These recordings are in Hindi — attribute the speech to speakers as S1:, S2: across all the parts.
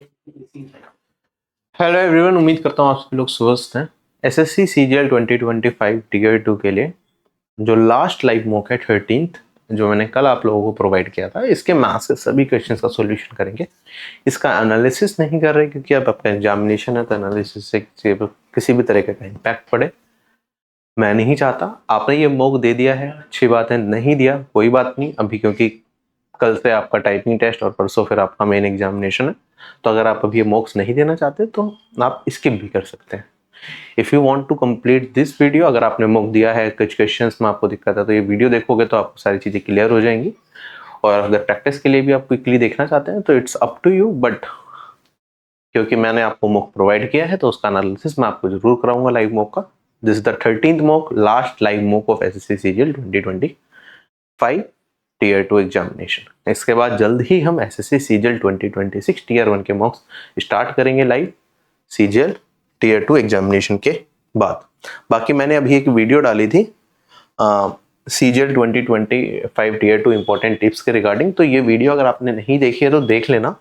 S1: हेलो एवरीवन, उम्मीद करता हूँ आप सभी लोग स्वस्थ हैं। एसएससी सीजीएल 2025 टीयर 2 के लिए जो लास्ट लाइव मॉक है 13th, जो मैंने कल आप लोगों को प्रोवाइड किया था, इसके मैथ्स के सभी क्वेश्चंस का सॉल्यूशन करेंगे। इसका एनालिसिस नहीं कर रहे क्योंकि अब आपका एग्जामिनेशन है, तो एनालिसिस से किसी भी तरह का इम्पैक्ट पड़े मैं नहीं चाहता। आपने ये मॉक दे दिया है, अच्छी बात है। नहीं दिया कोई बात नहीं अभी, क्योंकि कल से आपका टाइपिंग टेस्ट और परसों फिर आपका मेन एग्जामिनेशन है। तो अगर आप अभी ये मॉक्स नहीं देना चाहते तो आप स्किप भी कर सकते हैं। If you want to complete this video, अगर आपने मॉक दिया है, कुछ क्वेश्चंस में आपको दिक्कत है, तो ये वीडियो देखोगे तो आपको सारी चीज़ें क्लियर हो जाएंगी। और अगर प्रैक्टिस के लिए भी आप क्विकली देखना चाहते हैं तो it's up to you, but क्योंकि मैंने आपको मॉक प्रोवाइड किया है तो उसका एनालिसिस मैं आपको जरूर कराऊंगा लाइव मॉक का। This is the 13th mock, last live mock of SSC CGL 2025 tier 2 examination. इसके बाद जल्द ही हम एसएससी सीजीएल 2026 टीयर 1 के मॉक्स स्टार्ट करेंगे लाइव सीजीएल टीयर 2 एग्जामिनेशन के बाद। बाकी मैंने अभी एक वीडियो डाली थी सीजीएल 2025 टीयर 2 इंपॉर्टेंट टिप्स के रिगार्डिंग, तो ये वीडियो अगर आपने नहीं देखी है तो देख लेना।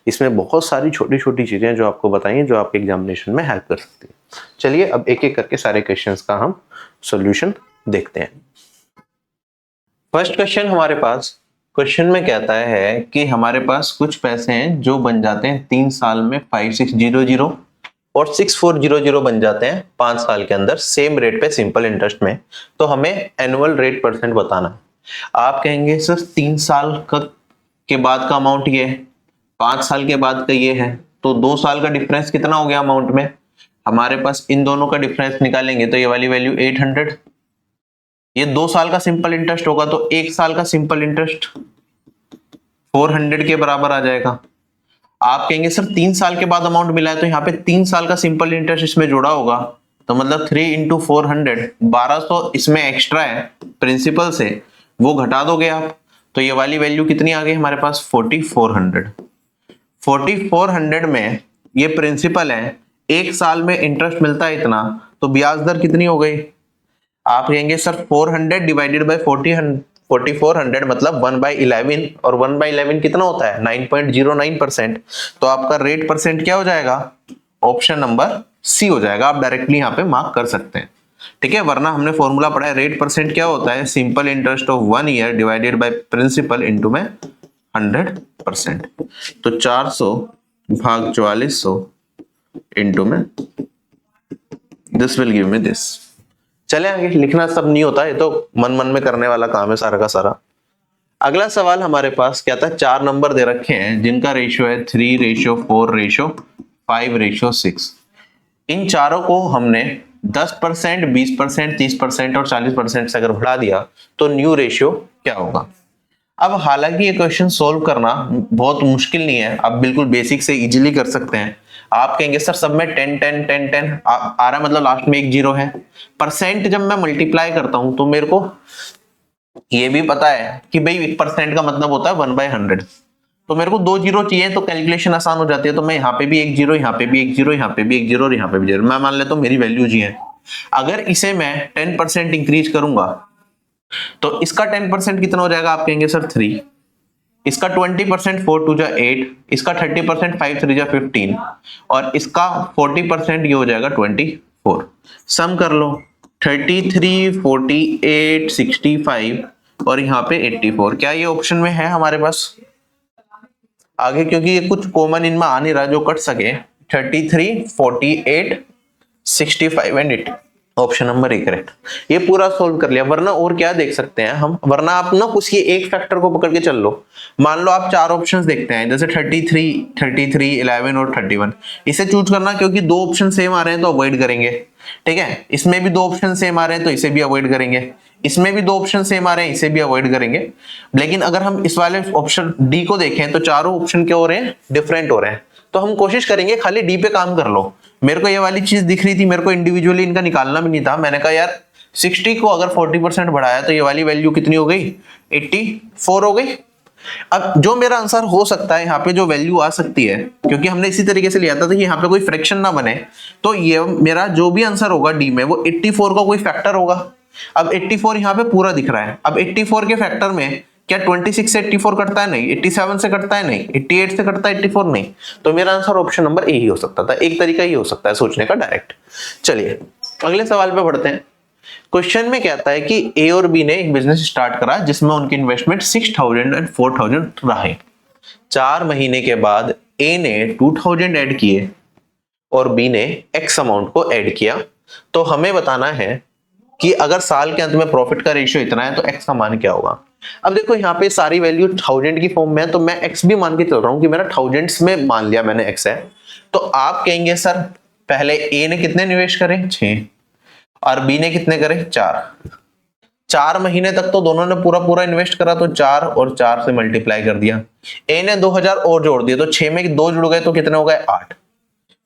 S1: इसमें बहुत सारी छोटी छोटी चीजें जो आपको बताई हैं, जो आपके एग्जामिनेशन में हेल्प कर सकती है। चलिए अब एक एक करके सारे क्वेश्चंस का हम सॉल्यूशन देखते हैं। फर्स्ट क्वेश्चन हमारे पास, क्वेश्चन में कहता है कि हमारे पास कुछ पैसे हैं जो बन जाते हैं 3 साल में 5600 और 6400 बन जाते हैं 5 साल के अंदर सेम रेट पे सिंपल इंटरेस्ट में। तो हमें एनुअल रेट परसेंट बताना है। आप कहेंगे सर 3 साल के बाद का अमाउंट ये है, 5 साल के बाद का ये है, तो 2 साल का डिफरेंस कितना हो गया अमाउंट में? हमारे पास इन दोनों का डिफरेंस निकालेंगे तो ये वाली वैल्यू 800, ये 2 साल का सिंपल इंटरेस्ट होगा तो 1 साल का सिंपल इंटरेस्ट 400 के बराबर आ जाएगा। आप कहेंगे सर 3 साल के बाद अमाउंट मिला है तो यहाँ पे 3 साल का सिंपल इंटरेस्ट इसमें जोड़ा होगा, तो मतलब 3 इंटू 400, 1200 इसमें एक्स्ट्रा है प्रिंसिपल से, वो घटा दोगे आप, तो ये वाली वैल्यू कितनी आ गई हमारे पास 4400। 4400 में ये प्रिंसिपल है, 1 साल में इंटरेस्ट मिलता है इतना, तो ब्याज दर कितनी हो गई? आप कहेंगे सर 400 डिवाइडेड बाय 4400 मतलब 1/11, और 1/11 कितना होता है 9.09%। तो आपका रेट परसेंट क्या हो जाएगा? ऑप्शन नंबर सी हो जाएगा। आप डायरेक्टली यहाँ पे मार्क कर सकते हैं, ठीक है। वरना हमने फॉर्मूला पढ़ा है, रेट परसेंट क्या होता है? Simple interest of 1 year divided by principal into में 100%। तो 400 भाग 4400 इंटू में this will give me this. चले आगे, लिखना सब नहीं होता, ये तो मन मन में करने वाला काम है सारा का सारा। अगला सवाल हमारे पास क्या था? 4 नंबर दे रखे हैं जिनका रेशियो है 3:4:5:6। इन चारों को हमने 10%, 20%, 30% और 40% से अगर बढ़ा दिया तो न्यू रेशियो क्या होगा? अब हालांकि ये क्वेश्चन सोल्व करना बहुत मुश्किल नहीं है, आप बिल्कुल बेसिक से इजीली कर सकते हैं। आप कहेंगे सर सब में 10 10 10 10 आ रहा है, मतलब लास्ट में एक जीरो है। परसेंट जब मैं मल्टीप्लाई करता हूं तो मेरे को ये भी पता है कि भाई 1% का मतलब होता है 1/100, तो मेरे को 2 जीरो चाहिए, तो कैलकुलेशन आसान हो जाती है। तो मैं यहाँ पे भी एक जीरो, यहाँ पे भी एक जीरो, यहाँ पे भी एक जीरो और यहाँ पे भी जीरो, मैं मान लेता हूँ मेरी वैल्यू जी है। अगर इसे मैं 10% इंक्रीज करूंगा तो इसका 10% कितना हो जाएगा? आप कहेंगे सर 3, इसका 20% 4 2 जा 8, इसका 30% 5 3 जा 15 और इसका 40% ये हो जाएगा 24। सम कर लो, 33 48 65 और यहाँ पे 84। क्या ये ऑप्शन में है हमारे पास? आगे क्योंकि ये कुछ कॉमन इनमें आ नहीं रहा जो कट सके, 33 48 65 and 80, option number A correct. ये पूरा सोल्व कर लिया। वरना और क्या देख सकते हैं हम? वरना आप ना कुछ ये एक फैक्टर को पकड़ के चल लो। मान लो आप 4 ऑप्शंस देखते हैं, जैसे 33 33 11 और 31, इसे चूज करना, क्योंकि 2 ऑप्शन सेम आ रहे हैं तो अवॉइड करेंगे, ठीक है। इसमें भी 2 ऑप्शन सेम आ रहे हैं तो इसे भी अवॉइड करेंगे, इसमें भी 2 ऑप्शन सेम आ रहे हैं इसे भी अवॉइड करेंगे। लेकिन अगर हम इस वाले ऑप्शन डी को देखें तो चारों ऑप्शन क्या हो रहे हैं? डिफरेंट हो रहे हैं। तो हम कोशिश करेंगे खाली डी पे काम कर लो। मेरे को ये वाली चीज दिख रही थी, मेरे को इंडिविजुअली इनका निकालना भी नहीं था। मैंने कहा यार 60 को अगर 40% बढ़ाया तो ये वाली वैल्यू कितनी हो गई? 84 हो गई। अब जो मेरा आंसर हो सकता है यहाँ पे, जो वैल्यू आ सकती है, क्योंकि हमने इसी तरीके से लिया था कि यहाँ पे कोई फ्रैक्शन ना बने, तो ये मेरा जो भी आंसर होगा डी में वो 84 का कोई फैक्टर होगा। अब 84 यहाँ पे पूरा दिख रहा है। अब 84 के फैक्टर में क्या 26 से 84 कटता है? नहीं। 87 से कटता है? नहीं। 88 से कटता है? 84 नहीं। तो मेरा आंसर ऑप्शन नंबर ए ही हो सकता था। एक तरीका ही हो सकता है सोचने का डायरेक्ट। चलिए अगले सवाल पे बढ़ते हैं। क्वेश्चन में कहता है कि ए और बी ने एक बिजनेस स्टार्ट करा जिसमें उनकी इन्वेस्टमेंट 6000 एंड 4000 रहे। 4 महीने के बाद ए ने 2000 ऐड किए और बी ने एक्स अमाउंट को ऐड किया। तो हमें बताना है कि अगर साल के अंत में प्रॉफिट का रेशियो इतना है तो एक्स का मान क्या होगा। अब देखो यहाँ पे सारी वैल्यू 1000 की फॉर्म में है, तो मैं एक्स भी मान के चल रहा हूँ कि मेरा 1000s में मान लिया मैंने एक्स है। तो आप कहेंगे सर पहले ए ने कितने निवेश करे? 6 और बी ने कितने करे? 4 महीने तक तो दोनों ने पूरा पूरा इन्वेस्ट करा, तो 4 और 4 से मल्टीप्लाई कर दिया। ए ने 2000 और जोड़ दिए तो 6 में 2 जुड़ गए तो कितने हो गए? 8।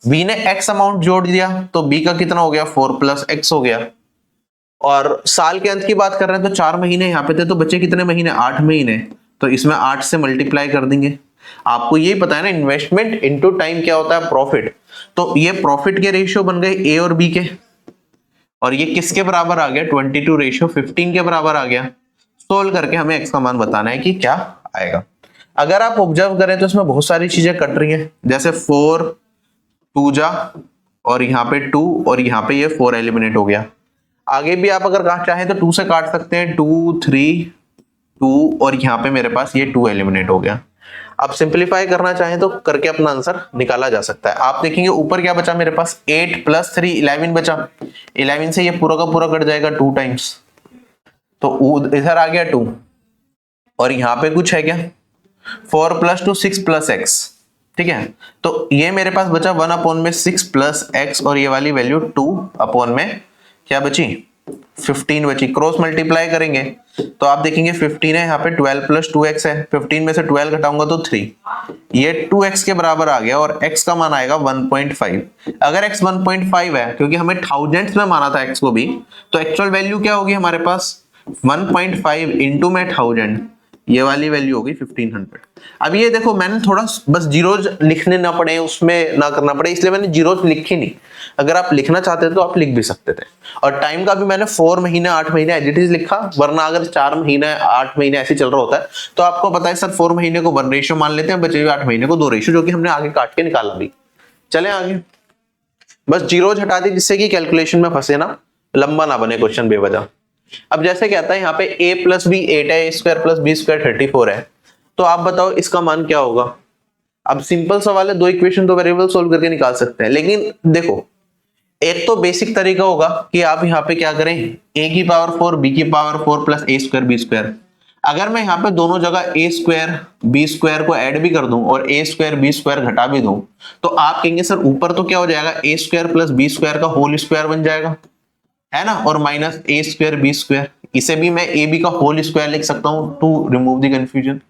S1: बी ने एक्स अमाउंट जोड़ दिया तो बी का कितना हो गया? 4 प्लस एक्स हो गया। और साल के अंत की बात कर रहे हैं तो 4 महीने यहाँ पे थे, तो बचे कितने महीने? 8 महीने। तो इसमें 8 से मल्टीप्लाई कर देंगे। आपको ये पता है ना इन्वेस्टमेंट इनटू टाइम क्या होता है? प्रॉफिट। तो ये प्रॉफिट के रेशियो बन गए ए और बी के, और ये किसके बराबर आ गया? 22:15 के बराबर आ गया। सोल्व करके हमें एक्स का मान बताना है कि क्या आएगा। अगर आप ऑब्जर्व करें तो इसमें बहुत सारी चीजें कट रही हैं, जैसे 4 2 जा और यहाँ पे 2 और यहाँ पे ये 4 एलिमिनेट हो गया। आगे भी आप अगर काट चाहें तो 2 से काट सकते हैं, 2 3 2 और यहाँ पे मेरे पास ये 2 एलिमिनेट हो गया। आप सिंप्लीफाई करना चाहें तो करके अपना आंसर निकाला जा सकता है। आप देखेंगे ऊपर क्या बचा मेरे पास? 8 + 3 11 बचा। 11 से ये पूरा का पूरा कट जाएगा 2 टाइम्स, तो इधर आ गया 2 और यहाँ पे कुछ है क्या? 4 + 2 6 + x, ठीक है। तो ये मेरे पास बचा 1/6 + x और ये वाली वैल्यू 2 में क्या बची? 15 बची। क्रॉस मल्टीप्लाई करेंगे तो आप देखेंगे 15 है, यहाँ पे 12 + 2x है। 15 में से 12 घटाऊंगा तो 3, ये 2x के बराबर आ गया और x का मान आएगा 1.5। अगर x 1.5 है, क्योंकि हमें थाउजेंड्स में माना था x को भी, तो एक्चुअल वैल्यू क्या होगी हमारे पास? 1.5 इंटू में 1000, ये वाली वैल्यू होगी 1500। अब ये देखो मैंने थोड़ा बस जीरोज लिखने ना पड़े, उसमें ना करना पड़े, इसलिए मैंने जीरोज लिखी नहीं। अगर आप लिखना चाहते थे तो आप लिख भी सकते थे। और टाइम का भी मैंने 4 महीने 8 महीने एज इट इज लिखा, वरना अगर 4 महीने 8 महीने ऐसे चल रहा होता है तो आपको पता है सर 4 महीने को 1 रेशियो मान लेते हैं, बचे हुए 8 महीने को 2 रेशियो, जो कि हमने आगे काट के निकाला भी। चले आगे, बस जीरोज हटा दी जिससे कि कैलकुलेशन में फंसे ना, लंबा ना बने क्वेश्चन बेवजह। अब जैसे कहता है यहाँ पे a + b 8 है, a² + b² 34 है, तो आप बताओ इसका मान क्या होगा। अब सिंपल सवाल है, 2 इक्वेशन 2 वेरिएबल सोल्व करके निकाल सकते हैं, लेकिन देखो एक तो बेसिक तरीका होगा कि आप यहाँ पे क्या करें, a⁴ b⁴ plus a² b²। अगर मैं यहाँ पे दोनों जगह a² b² को ऐड भी कर दूं और a² b² घटा भी दूं, तो आप कहेंगे सर ऊपर तो क्या हो जाएगा, a² + b² का होल स्क्वायर बन जाएगा, है ना, और माइनस a² b²। इसे भी मैं ab का होल स्क्वायर लिख सकता हूं to remove the confusion.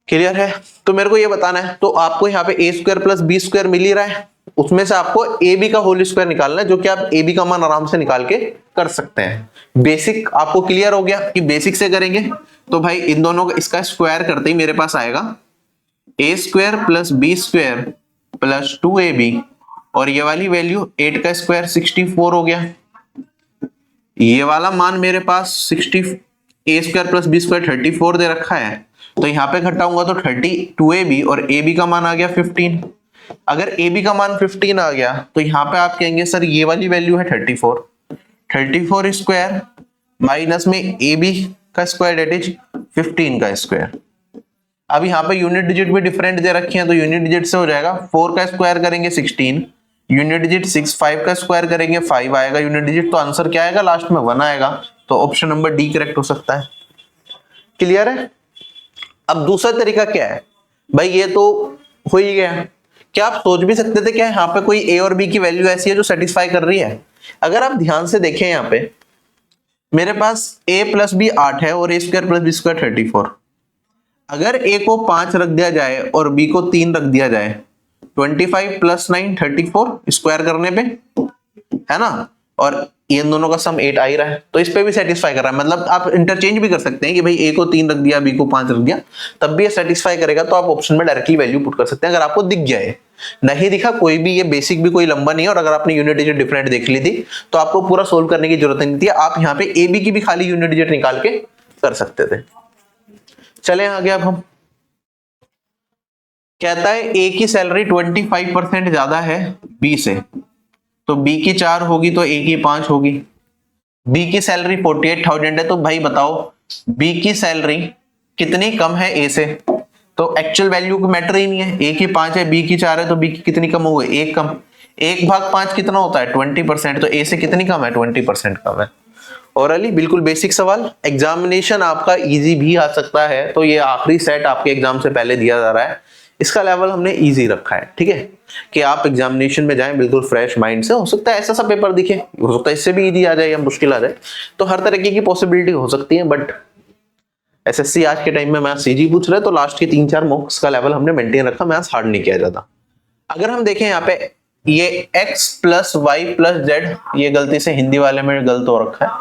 S1: Clear है? तो मेरे को ये बताना है, तो आपको यहाँ पे a² + b² मिल ही रहा है, उसमें से आपको ab का होल स्क्वायर निकालना है, जो कि आप ab का मान आराम से निकाल के कर सकते हैं। बेसिक आपको क्लियर हो गया कि बेसिक से करेंगे, तो भाई इन दोनों का इसका स्क्वायर करते ही मेरे पास आएगा a² + b² + 2ab, और ये वाली वैल्यू 8 का स्क्वायर 64 हो गया। ये वाला मान मेरे पास a² + b² 34 दे रखा है, तो यहाँ पे घटाऊंगा तो 32ab और ab का मान आ गया 15। अगर ab का मान 15 आ गया तो यहाँ पे आप कहेंगे सर ये वाली वैल्यू है 34 स्क्वायर माइनस में ab का स्क्वायर डेट इज 15 का स्क्वायर। अब यहाँ पे यूनिट डिजिट भी डिफरेंट दे रखी है, तो यूनिट डिजिट से हो जाएगा 4 का स्क्वायर करेंगे 16, यूनिट डिजिट 6, 5 का स्क्वायर करेंगे 5 आएगा यूनिट डिजिट, तो आंसर क्या आएगा लास्ट में 1 आएगा। तो ऑप्शन नंबर डी करेक्ट हो सकता है। क्लियर है? अब दूसरा तरीका क्या है भाई, ये तो हो ही गया, क्या आप सोच भी सकते थे क्या यहाँ पे कोई a और b की वैल्यू ऐसी है जो सेटिस्फाई कर रही है। अगर आप ध्यान से देखें यहाँ पे मेरे पास a + b 8 है और a² + b² 34। अगर a को 5 रख दिया जाए और b को 3 रख दिया जाए, 25 + 9 34 स्क्वायर करने पे, है ना, और इन दोनों का सम 8 आ ही रहा है, तो इस पे भी सेटिस्फाई कर रहा है। मतलब आप इंटरचेंज भी कर सकते हैं कि भाई a को 3 रख दिया b को 5 रख दिया, तब भी ये सेटिस्फाई करेगा, तो आप ऑप्शन में डायरेक्टली वैल्यू पुट कर सकते हैं अगर आपको दिख गया है। नहीं दिखा कोई भी, ये बेसिक भी कोई लंबा नहीं है, और अगर आपने यूनिट डिजिट डिफरेंट देख ली थी तो आपको पूरा सोल्व करने की जरूरत नहीं थी, आप यहाँ पे ab की भी खाली यूनिट डिजिट निकाल के कर सकते थे। चले आगे अब हम, कहता है ए की सैलरी 25% ज्यादा है बी से, तो बी की 4 होगी तो ए की 5 होगी। बी की सैलरी 48,000 है, तो भाई बताओ बी की सैलरी कितनी कम है ए से, तो एक्चुअल वैल्यू को मैटर ही नहीं है। ए की 5 है, बी की 4 है, तो बी की कितनी कम हो गई, एक कम। 1/5 कितना होता है 20%, तो ए से कितनी कम है 20% कम है। ओरली बिल्कुल बेसिक सवाल, एग्जामिनेशन आपका इजी भी आ सकता है, तो ये आखिरी सेट आपके एग्जाम से पहले दिया जा रहा है, इसका लेवल हमने इजी रखा है, ठीक है, कि आप एग्जामिनेशन में जाएं बिल्कुल फ्रेश माइंड से। हो सकता है ऐसा सा पेपर दिखे, हो सकता है इससे भी इजी आ जाए या मुश्किल आ जाए, तो हर तरीके की पॉसिबिलिटी हो सकती है, बट एसएससी आज के टाइम में मैथ्स इजी पूछ रहे, तो लास्ट के 3-4 मॉक्स का लेवल हमने मेंटेन रखा, मैथ्स हार्ड नहीं किया जाता। अगर हम देखें यहाँ पे ये x plus y plus z, ये गलती से हिंदी वाले में गलत हो रखा है,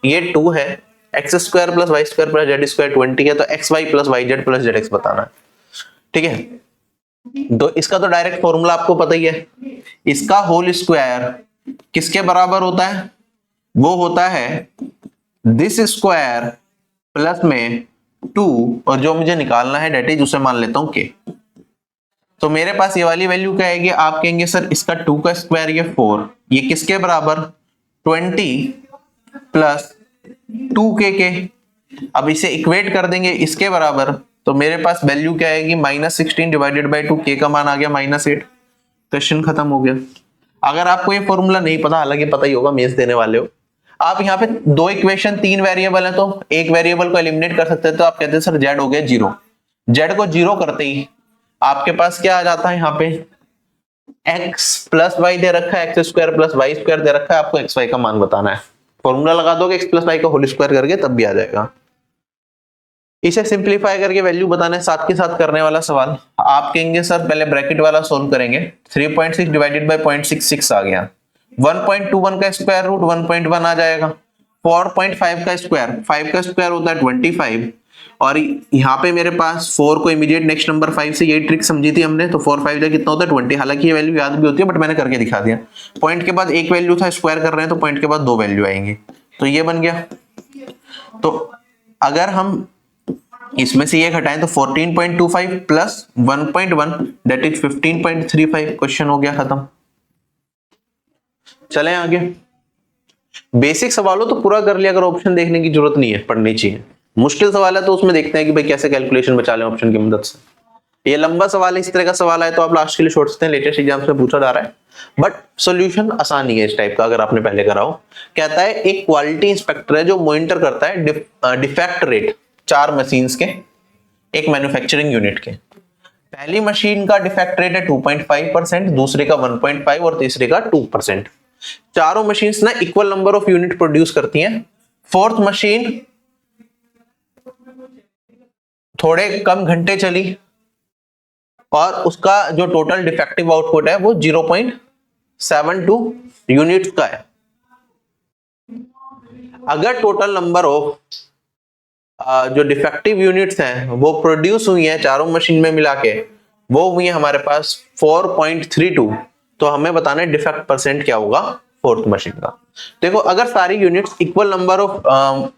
S1: ये 2 है, x square plus y square plus z square 20 है, तो x y plus y z plus z x बताना है, ठीक है। तो इसका तो डायरेक्ट फॉर्मूला आपको पता ही है, इसका होल स्क्वायर किसके बराबर होता है, वो होता है दिस स्क्वायर प्लस में 2, और जो मुझे निकालना है डेट इज उसे मान लेता हूं के। तो मेरे पास ये वाली वैल्यू क्या आएगी, आप कहेंगे सर इसका 2 का स्क्वायर ये 4, ये किसके बराबर 20 प्लस 2 के। अब इसे इक्वेट कर देंगे इसके बराबर, तो मेरे पास वैल्यू क्या आएगी -16 डिवाइडेड बाई 2, के का मान आ गया -8। क्वेश्चन खत्म हो गया। अगर आपको ये फॉर्मूला नहीं पता, हालांकि पता ही होगा मेंस देने वाले हो, आप यहाँ पे 2 इक्वेशन 3 वेरिएबल है, तो एक वेरिएबल को एलिमिनेट कर सकते हैं, तो आप कहते हैं सर जेड हो गया 0। जेड को 0 करते ही आपके पास क्या आ जाता है, यहाँ पे x प्लस वाई दे रखा है, x square plus y square दे रखा है, आपको एक्स वाई का मान बताना है। फॉर्मूला लगा दोगे x प्लस वाई का होल स्क्वायर करके, तब भी आ जाएगा। इसे सिंप्लीफाई करके वैल्यू बताना है, साथ के साथ करने वाला सवाल। आप कहेंगे सर पहले ब्रैकेट वाला सोल्व करेंगे, 3.6 डिवाइडेड बाई 0.66 आ गया, 1.21 का स्क्वायर रूट 1.1 आ जाएगा, 4.5 का स्क्वायर, 5 का स्क्वायर होता है 25, और यहाँ पे मेरे पास 4 को इमीडिएट नेक्स्ट नंबर 5 से, यही ट्रिक समझी थी हमने, तो 4 5 कितना होता है 20। हालांकि ये वैल्यू याद भी होती है, बट मैंने करके दिखा दिया। पॉइंट के बाद एक वैल्यू था, स्क्वायर कर रहे हैं तो पॉइंट के बाद 2 वैल्यू आएंगी, तो ये बन गया। तो अगर हम इसमें से ये घटाएं तो 14.25 प्लस 1.1 दैट इज 15.35, क्वेश्चन हो गया खत्म। चलें आगे। बेसिक सवालों तो पूरा कर लिया, अगर ऑप्शन देखने की जरूरत नहीं है, पढ़नी चाहिए। मुश्किल सवाल है तो उसमें देखते हैं कि भाई कैसे कैलकुलेशन बचा लें ऑप्शन की मदद से। ये लंबा सवाल है, इस तरह का सवाल है तो आप लास्ट के लिए छोड़ सकते हैं, लेटेस्ट एग्जाम में पूछा जा रहा है, बट सॉल्यूशन आसान ही है इस टाइप का, अगर आपने पहले करा हो। कहता है एक क्वालिटी इंस्पेक्टर है जो मॉनिटर करता है डिफेक्ट रेट 4 मशीन्स के एक मैन्युफैक्चरिंग यूनिट के। पहली मशीन का डिफेक्ट रेट है 2.5%, दूसरे का 1.5 और तीसरे का 2%। चारों मशीन्स ना equal number of unit produce करती हैं। फोर्थ मशीन थोड़े कम घंटे चली और उसका जो टोटल डिफेक्टिव आउटपुट है वो 0.72 यूनिट्स का है। अगर टोटल नंबर ऑफ जो डिफेक्टिव यूनिट्स हैं वो प्रोड्यूस हुई हैं चारों मशीन में मिला के, वो हुई है हमारे पास 4.32, तो हमें बताना है डिफेक्ट परसेंट क्या होगा फोर्थ मशीन का। देखो अगर सारी units equal number of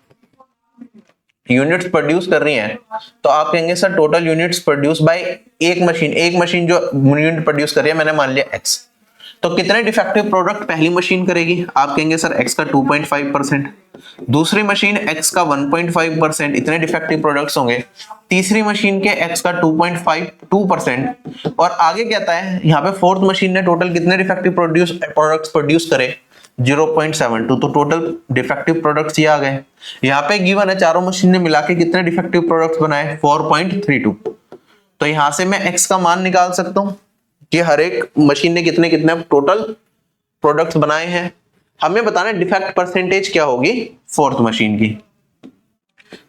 S1: units produce कर रही हैं तो आप कहेंगे sir total units produce by एक मशीन जो यूनिट प्रोड्यूस कर रही है मैंने मान लिया x, तो कितने डिफेक्टिव प्रोडक्ट पहली मशीन करेगी, आप कहेंगे सर x का 2.5%, दूसरी मशीन x का 1.5%, इतने डिफेक्टिव प्रोडक्ट्स होंगे। तीसरी मशीन के x का 2.52%, और आगे कहता है यहाँ पे फोर्थ मशीन ने टोटल कितने डिफेक्टिव प्रोडक्ट्स प्रोड्यूस करे 0.72, तो टोटल डिफेक्टिव प्रोडक्ट्स ये आ गए। यहाँ पे गिवन है चारों मशीन ने मिला के कितने डिफेक्टिव प्रोडक्ट्स बनाए 4.32, तो यहाँ से मैं x का मान निकाल सकता हूँ कि हर एक मशीन ने कितने कितने टोटल प्रोडक्ट्स बनाए हैं। हमें बताना है डिफेक्ट परसेंटेज क्या होगी फोर्थ मशीन की,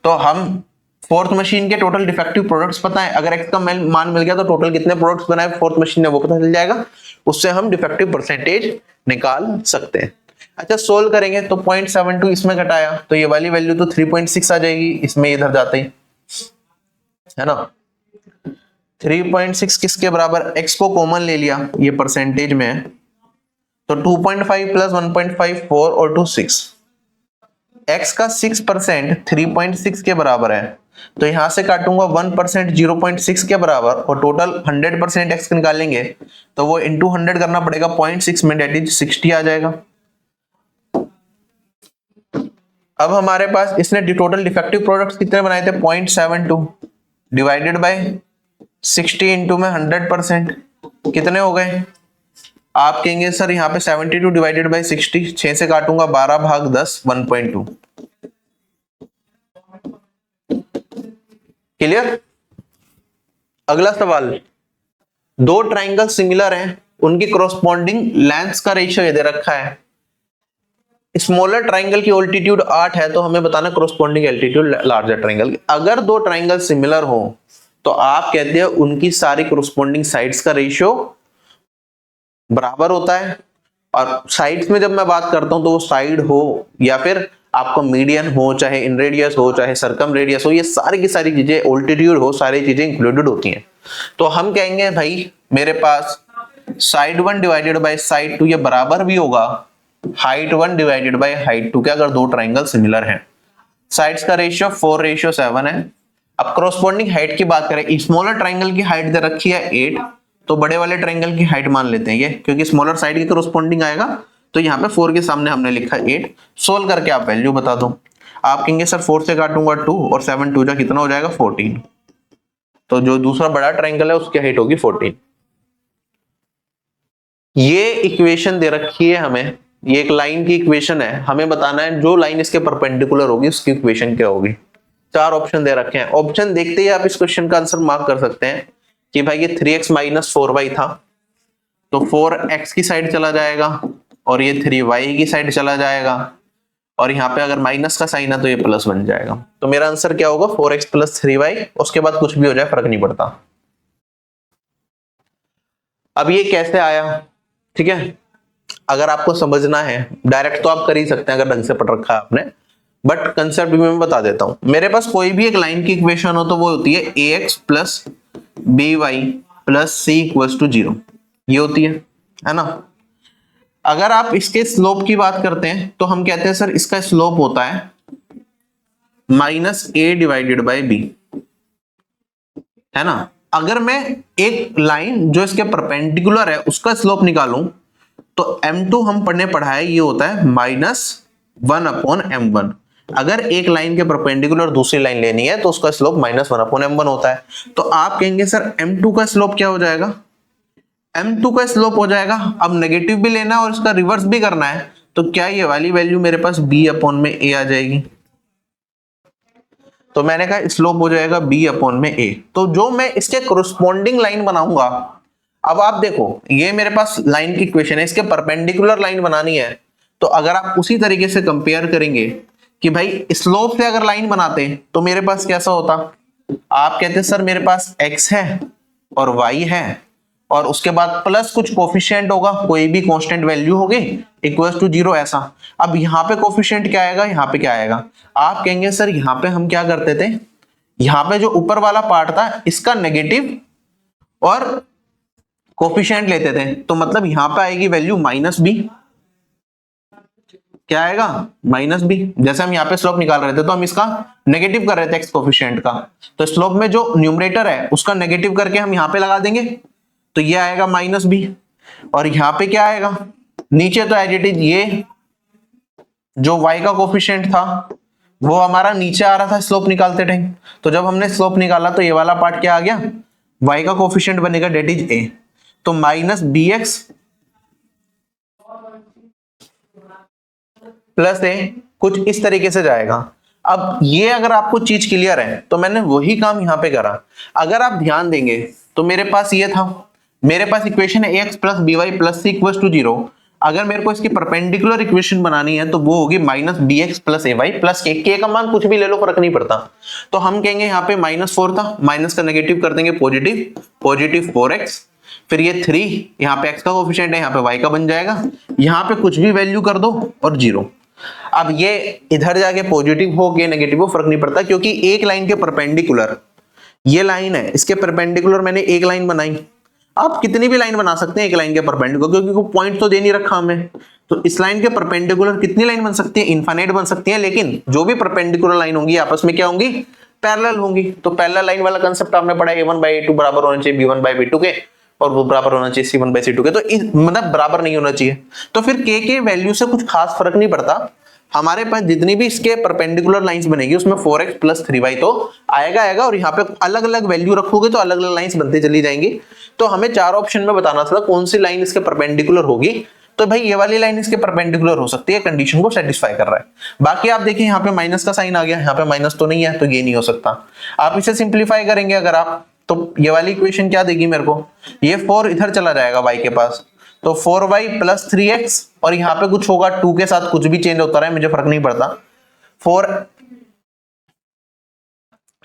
S1: तो हम फोर्थ मशीन के टोटल डिफेक्टिव प्रोडक्ट्स पता है, अगर x का मान मिल गया तो टोटल कितने प्रोडक्ट्स बनाए फोर्थ मशीन ने वो पता चल जाएगा, उससे हम डिफेक्टिव परसेंटेज निकाल सकते हैं। अच्छा सोल्व करेंगे तो 0.72 इसमें घटाया तो ये वाली वैल्यू तो 3.6 आ जाएगी, इसमें इधर जाते ही है ना। 3.6 किसके बराबर, x को कॉमन ले लिया ये परसेंटेज में, तो 2.5 प्लस 1.5 4 और 2 6, x का 6% 3.6 के बराबर है, तो यहां से काटूंगा 1% 0.6 के बराबर, और टोटल 100% x निकालेंगे तो वो इंटू 100 करना पड़ेगा 0.6 में, डेट इज 60 आ जाएगा। अब हमारे पास इसने टोटल डिफेक्टिव प्रोडक्ट्स कितने बनाए थे, 0.72 डिवाइडेड बाय 60 इंटू में 100%, कितने हो गए? आप कहेंगे सर यहाँ पे 72 डिवाइडेड बाय 60, 6 से काटूंगा 12/10 1.2। क्लियर? अगला सवाल, दो ट्राइंगल सिमिलर हैं, उनकी कॉरस्पॉन्डिंग लेंथ्स का रेशियो ये दे रखा है। स्मॉलर ट्राइंगल की ऑल्टीट्यूड 8 है, तो हमें बताना कॉरस्पॉन्डिंग एल्टीट्यूड लार्जर ट्राइंगल। अगर दो ट्राइंगल सिमिलर हो तो आप कहते हैं उनकी सारी कॉरस्पॉन्डिंग साइड्स का रेशियो बराबर होता है। और साइड्स में जब मैं बात करता हूं तो वो साइड हो या फिर आपको मीडियन हो, चाहे इन रेडियस हो, चाहे सरकम रेडियस हो, ये सारी की सारी चीजें, ऑल्टीट्यूड हो, सारी चीजें इंक्लूडेड होती हैं। तो हम कहेंगे भाई मेरे पास साइड 1 डिवाइडेड बाय साइड 2 ये बराबर भी होगा हाइट 1 डिवाइडेड बाय हाइट 2 के, अगर दो ट्राइंगल सिमिलर हैं। साइड्स का रेशियो 4:7 है। अब कॉरस्पॉन्डिंग हाइट की बात करें, स्मॉलर ट्राइंगल की हाइट दे रखी है 8, तो बड़े वाले ट्राइंगल की हाइट मान लेते हैं ये, क्योंकि स्मॉलर साइड की कॉरस्पॉन्डिंग आएगा, तो यहाँ पे 4 के सामने हमने लिखा 8। सोल्व करके आप वैल्यू बता दो। आप कहेंगे सर 4 से काटूंगा 2 और 7 2 जा कितना हो जाएगा 14, तो जो दूसरा बड़ा ट्राइंगल है उसकी हाइट होगी 14। ये इक्वेशन दे रखी है हमें, ये एक लाइन की इक्वेशन है, हमें बताना है जो लाइन इसके परपेंडिकुलर होगी उसकी इक्वेशन क्या होगी। 4 ऑप्शन दे रखे हैं, ऑप्शन देखते ही आप इस क्वेश्चन का आंसर मार्क कर सकते हैं कि भाई ये 3x माइनस 4y था, तो 4x की साइड चला जाएगा और ये 3y की साइड चला जाएगा, और यहाँ पे अगर माइनस का साइन है तो ये प्लस बन जाएगा। तो मेरा आंसर क्या होगा 4x प्लस 3y, उसके बाद कुछ भी हो जाए फर्क नहीं पड़ता। अब ये कैसे आया, ठीक है, अगर आपको समझना है डायरेक्ट तो आप कर ही सकते हैं अगर ढंग से पढ़ रखा है आपने, बट कंसेप्ट भी मैं बता देता हूं। मेरे पास कोई भी एक लाइन की इक्वेशन हो तो वो होती है ax plus by plus c equals to 0, ये होती है ना। अगर आप इसके स्लोप की बात करते हैं तो हम कहते हैं सर इसका स्लोप होता है minus a divided by b, है ना। अगर मैं एक लाइन जो इसके परपेंडिकुलर है उसका स्लोप निकालूं तो m2 हम पढ़ने पढ़ाए ये होता है -1/m1। अगर एक लाइन के परपेंडिकुलर दूसरी लाइन लेनी है तो उसका स्लोप -1/m1 होता है। तो आप कहेंगे सर m2 का स्लोप क्या हो जाएगा, m2 का स्लोप हो जाएगा, अब नेगेटिव भी लेना है और इसका रिवर्स भी करना है, तो क्या ये वाली वैल्यू मेरे पास b/a आ जाएगी। तो मैंने कहा स्लोप हो जाएगा b/a। तो जो मैं इसके कोरस्पॉन्डिंग लाइन बनाऊंगा, अब आप देखो ये मेरे पास लाइन की इक्वेशन है, इसके परपेंडिकुलर लाइन बनानी है, तो अगर आप उसी तरीके से कंपेयर करेंगे कि भाई स्लोप से अगर लाइन बनाते तो मेरे पास कैसा होता, आप कहते सर मेरे पास x है और y है और उसके बाद प्लस कुछ कोफिशिएंट होगा, कोई भी कांस्टेंट वैल्यू होगी इक्वल्स टू 0 ऐसा। अब यहाँ पे कोफिशिएंट क्या आएगा, यहाँ पे क्या आएगा, आप कहेंगे सर यहाँ पे हम क्या करते थे, यहाँ पे जो ऊपर वाला पार्ट था इसका नेगेटिव और कोफिशिएंट लेते थे, तो मतलब यहां पे आएगी वैल्यू -b, क्या आएगा -b। जैसे हम यहाँ पे स्लोप निकाल रहे थे तो हम इसका नेगेटिव कर रहे थे एक्स कोफिशिएंट का, तो स्लोप में जो न्यूमरेटर है उसका नेगेटिव करके हम यहाँ पे लगा देंगे, तो ये आएगा -b। और यहाँ पे क्या आएगा, नीचे तो एज इट इज ये जो y का कोफिशिएंट था वो हमारा नीचे आ रहा था स्लोप निकालते टाइम, तो जब हमने स्लोप निकाला तो ये वाला पार्ट क्या आ गया, y का कोफिशिएंट बनेगा डेट इज a, तो -bx प्लस a कुछ इस तरीके से जाएगा। अब ये अगर आपको चीज क्लियर है तो मैंने वही काम यहां पे करा। अगर आप ध्यान देंगे तो मेरे पास ये था, मेरे पास इक्वेशन है ax plus by plus c equals to 0। अगर मेरे को इसकी परपेंडिकुलर इक्वेशन बनानी है तो वो होगी -bx plus ay plus k का मान कुछ भी ले लो फर्क नहीं पड़ता। तो हम कहेंगे यहाँ पे -4 था, माइनस का नेगेटिव कर देंगे पॉजिटिव 4x, फिर ये 3 यहाँ पे x का कोफिशिएंट है, यहाँ पे y का बन जाएगा, यहाँ पे कुछ भी वैल्यू कर दो और 0। अब ये इधर जाके पॉजिटिव हो के नेगेटिव हो फर्क नहीं पड़ता, क्योंकि एक लाइन के परपेंडिकुलर ये लाइन है, इसके परपेंडिकुलर मैंने एक लाइन बनाई, आप कितनी भी लाइन बना सकते हैं एक लाइन के परपेंडिकुलर, क्योंकि वो पॉइंट तो दे नहीं रखा हमें, तो इस लाइन के परपेंडिकुलर कितनी लाइन बन सकती है? इनफाइनाइट बन सकती है, लेकिन जो भी परपेंडिकुलर लाइन होंगी आपस में क्या होंगी? पैरेलल होंगी। तो पैरेलल लाइन वाला कंसेप्ट आपने पढ़ा, a1/a2 बराबर होना चाहिए b1/b2 के, और वो बराबर होना चाहिए c1/c2 के। तो मतलब बराबर नहीं होना चाहिए। तो फिर k के वैल्यू से कुछ खास फर्क नहीं पड़ता, हमारे पास जितनी भी इसके परपेंडिकुलर लाइंस बनेगी उसमें 4x + 3y तो आएगा, और यहाँ पे अलग अलग वैल्यू रखोगे तो अलग अलग लाइंस बनते चली जाएंगी। तो हमें चार ऑप्शन में बताना था कौन सी लाइन इसके परपेंडिकुलर होगी। तो भाई ये वाली लाइन इसके परपेंडिकुलर हो सकती है, कंडीशन को सेटिस्फाई कर रहा है। बाकी आप देखिए यहाँ पे माइनस का साइन आ गया, यहाँ पे माइनस तो नहीं है, तो ये नहीं हो सकता। आप इसे सिंप्लीफाई करेंगे अगर आप, तो ये वाली इक्वेशन क्या देगी मेरे को? ये 4 इधर चला जाएगा y के पास, तो 4y + 3x, और यहाँ पे कुछ होगा 2 के साथ, कुछ भी चेंज होता रहे मुझे फर्क नहीं पड़ता।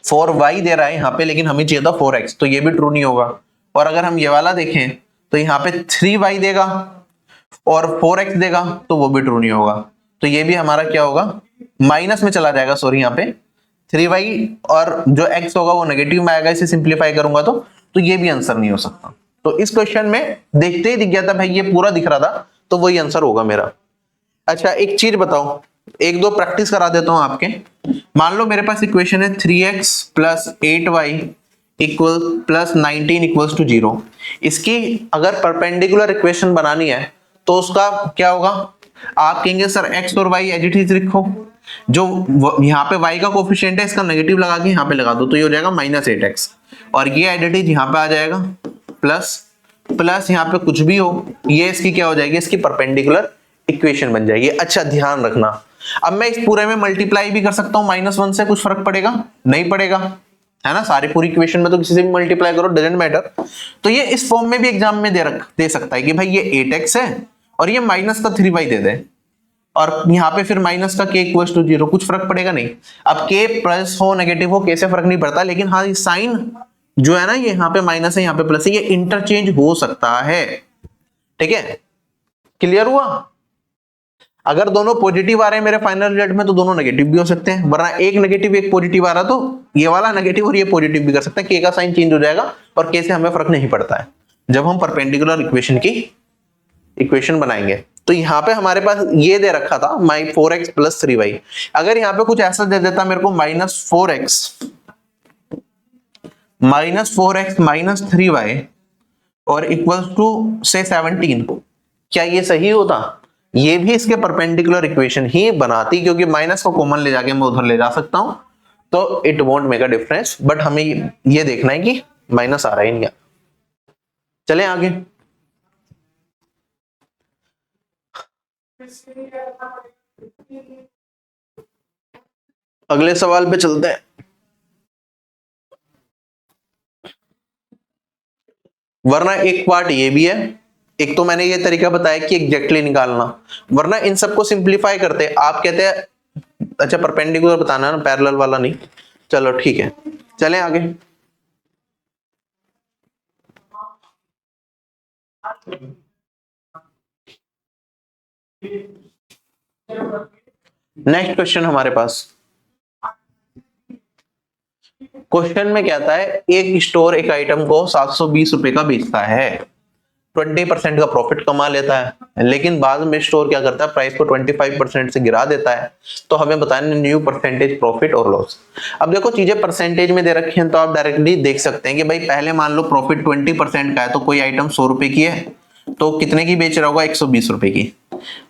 S1: 4y दे रहा है यहाँ पे, लेकिन हमें चाहिए था 4x, तो ये भी ट्रू नहीं होगा। और अगर हम ये वाला देखें तो यहाँ पे 3y देगा और 4x देगा, तो वो भी ट्रू नहीं होगा। तो ये भी हमारा क्या होगा? माइनस में चला जाएगा, सॉरी यहाँ पे 3y, और जो x होगा वो नेगेटिव में आएगा, इसे सिंप्लीफाई करूंगा तो ये भी आंसर नहीं हो सकता। तो इस क्वेश्चन में देखते ही दिख गया था भाई, ये पूरा दिख रहा था, तो वही आंसर होगा मेरा। अच्छा एक चीज बताओ, एक दो प्रैक्टिस करा देता हूं आपके। मान लो मेरे पास इक्वेशन है 3x + 8y + 19 = 0। इसकी अगर परपेंडिकुलर इक्वेशन बनानी है तो उसका क्या होगा? आप कहेंगे सर x और y एज इट इज लिखो, जो यहाँ पे y का कोफिशिएंट है इसका नेगेटिव लगा के यहाँ पे लगा दो, तो ये हो जाएगा -8x, और ये एज इट इज यहाँ पे आ जाएगा प्लस यहाँ पे कुछ भी हो, ये इसकी क्या हो जाएगी? इसकी परपेंडिकुलर इक्वेशन बन जाएगी। अच्छा ध्यान रखना, अब मैं इस पूरे में मल्टीप्लाई भी कर सकता हूँ -1 से, कुछ फर्क पड़ेगा? नहीं पड़ेगा, है ना। सारी पूरी इक्वेशन में तो किसी से भी मल्टीप्लाई करो, डजंट मैटर। तो ये इस फॉर्म में भी एग्जाम में दे सकता है कि भाई ये 8x है और ये माइनस का 3y दे दे, और यहाँ पे फिर माइनस का k = 0, कुछ फर्क पड़ेगा नहीं। अब k प्लस हो नेगेटिव हो, k से फर्क नहीं पड़ता, लेकिन हाँ साइन जो है ना, ये यहाँ पे माइनस है यहाँ पे प्लस है, ये इंटरचेंज हो सकता है। ठीक है, क्लियर हुआ? अगर दोनों पॉजिटिव आ रहे हैं मेरे फाइनल रिजल्ट में तो दोनों नेगेटिव भी हो सकते हैं, वरना एक नेगेटिव एक पॉजिटिव आ रहा तो ये वाला नेगेटिव और ये पॉजिटिव भी कर सकता है। के का साइन चेंज हो जाएगा और के से हमें फर्क नहीं पड़ता है जब हम परपेंडिकुलर इक्वेशन की इक्वेशन बनाएंगे। तो यहाँ पे हमारे पास ये दे रखा था 4x + 3y। अगर यहाँ पे कुछ ऐसा दे देता मेरे को -4x - 3y और = से 17, क्या ये सही होता? ये भी इसके परपेंडिकुलर इक्वेशन ही बनाती, क्योंकि माइनस को कॉमन ले जाके मैं उधर ले जा सकता हूं, तो it won't make a difference. But हमें ये देखना है कि माइनस आ रहा है नहीं। चलें आगे। अगले सवाल पे चलते हैं। वरना एक पार्ट ये भी है, एक तो मैंने ये तरीका बताया कि एग्जैक्टली निकालना, वरना इन सबको सिंप्लीफाई करते। आप कहते हैं अच्छा परपेंडिकुलर बताना है ना, पैरेलल वाला नहीं। चलो ठीक है, चलें आगे। नेक्स्ट क्वेश्चन हमारे पास, क्वेश्चन में क्या आता है? एक स्टोर एक आइटम को 720 रुपए का बेचता है, 20% का प्रॉफिट कमा लेता है, लेकिन बाद में स्टोर क्या करता है? प्राइस को 25% से गिरा देता है। तो हमें बताना न्यू परसेंटेज प्रॉफिट और लॉस। अब देखो चीजें परसेंटेज में दे रखी हैं, तो आप डायरेक्टली देख सकते हैं कि भाई पहले मान लो प्रॉफिट 20% का है, तो कोई आइटम 100 रुपए की है तो कितने की बेच रहा होगा? 120 रुपए की।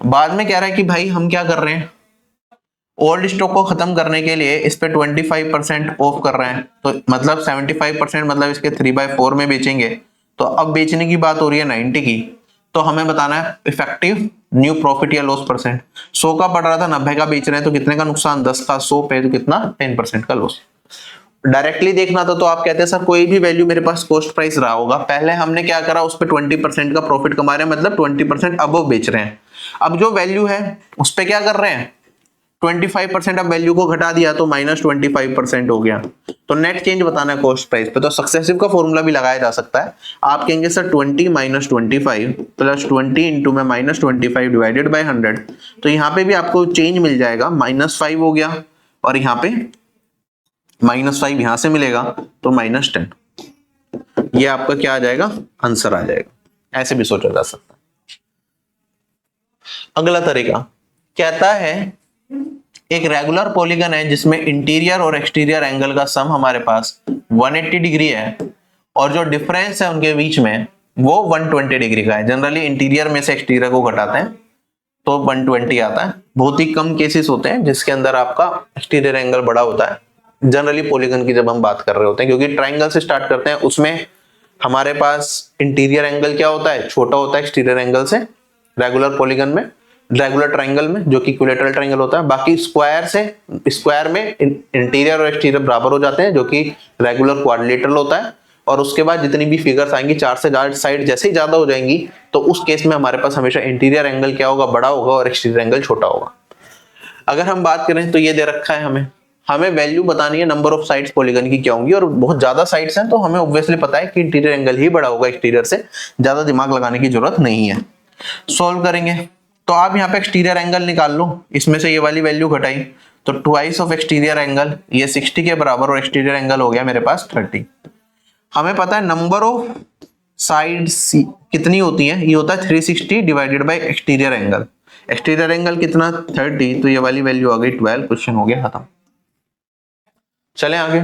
S1: बाद में कह रहा है कि भाई हम क्या कर रहे हैं, ओल्ड स्टॉक को खत्म करने के लिए इस पे 25% ऑफ कर रहे हैं, तो मतलब 75%, मतलब इसके 3/4 में बेचेंगे। तो अब बेचने की बात हो रही है 90 की, तो हमें बताना है इफेक्टिव न्यू प्रॉफिट या लॉस परसेंट। 100 का पड़ रहा था, 90 का बेच रहे हैं, तो कितने का नुकसान? 10 का 100 पे तो कितना? 10% का लॉस। डायरेक्टली देखना था तो आप कहते हैं सर कोई भी वैल्यू मेरे पास कॉस्ट प्राइस रहा होगा, पहले हमने क्या करा, उस पर 20% का प्रॉफिट कमा रहे हैं, मतलब 20% अबव बेच रहे हैं। अब जो वैल्यू है उस पर क्या कर रहे हैं? 25% अब वैल्यू को घटा दिया तो -25% हो गया। तो नेट चेंज बताना है कॉस्ट प्राइस पे, तो सक्सेसिव का फॉर्मूला भी लगाया जा सकता है। आप कहेंगे सर 20 - 25 + 20 इंटू में -25 डिवाइडेड बाय 100, तो यहाँ पे भी आपको चेंज मिल जाएगा, -5 हो गया, और यहाँ पे -5 यहां से मिलेगा तो -10। ये आपका क्या आ जाएगा? आंसर आ जाएगा। ऐसे भी सोचा जा सकता है। अगला तरीका कहता है एक रेगुलर पॉलीगन है जिसमें इंटीरियर और एक्सटीरियर एंगल का सम हमारे पास 180 डिग्री है और जो डिफरेंस है उनके बीच में वो 120 डिग्री का है। जनरली इंटीरियर में से एक्सटीरियर को घटाते हैं तो 120 आता है। बहुत ही कम केसेस होते हैं जिसके अंदर आपका एक्सटीरियर एंगल बड़ा होता है। जनरली पॉलीगन की जब हम बात कर रहे होते हैं, क्योंकि ट्राइंगल से स्टार्ट करते हैं, उसमें हमारे पास इंटीरियर एंगल क्या होता है, छोटा होता है एक्सटीरियर एंगल से। रेगुलर पॉलीगन में, रेगुलर ट्राइंगल में जो कि इक्विलैटरल ट्राइंगल होता है। बाकी स्क्वायर से, स्क्वायर में इंटीरियर और एक्सटीरियर बराबर हो जाते हैं जो कि रेगुलर क्वाड्रिलेटरल होता है। और उसके बाद जितनी भी फिगर्स आएंगी, 4 से ज्यादा साइड जैसे ही ज्यादा हो जाएंगी तो उस केस में हमारे पास हमेशा इंटीरियर एंगल क्या होगा, बड़ा होगा और एक्सटीरियर एंगल छोटा होगा। अगर हम बात करें तो ये दे रखा है हमें वैल्यू बतानी है नंबर ऑफ साइड्स पॉलीगन की क्या होंगी, और बहुत ज्यादा साइड्स हैं तो हमें ऑब्वियसली पता है कि इंटीरियर एंगल ही बड़ा होगा एक्सटीरियर से, ज्यादा दिमाग लगाने की जरूरत नहीं है। सॉल्व करेंगे तो आप यहाँ पे एक्सटीरियर एंगल निकाल लो, इसमें से ये वाली वैल्यू घटाई तो ट्वाइस ऑफ एक्सटीरियर एंगल, ये 60 के बराबर, और एक्सटीरियर एंगल हो गया मेरे पास 30। हमें पता है नंबर ऑफ साइड्स कितनी होती है, ये होता है 360 divided by exterior angle. Exterior angle कितना, 30, तो ये वाली वैल्यू आ गई 12। क्वेश्चन हो गया खत्म। चलें आगे।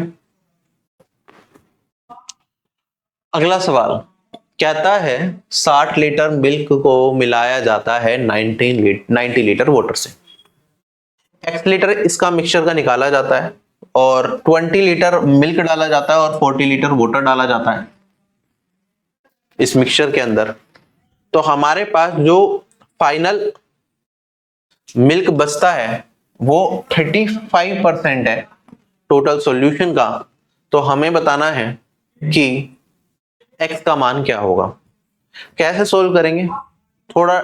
S1: अगला सवाल कहता है 60 लीटर मिल्क को मिलाया जाता है 90 लीटर वाटर से। x लीटर इसका मिक्सचर का निकाला जाता है और 20 लीटर मिल्क डाला जाता है और 40 लीटर वाटर डाला जाता है इस मिक्सचर के अंदर। तो हमारे पास जो फाइनल मिल्क बचता है वो 35% है टोटल सॉल्यूशन का। तो हमें बताना है कि x का मान क्या होगा। कैसे सोल्व करेंगे, थोड़ा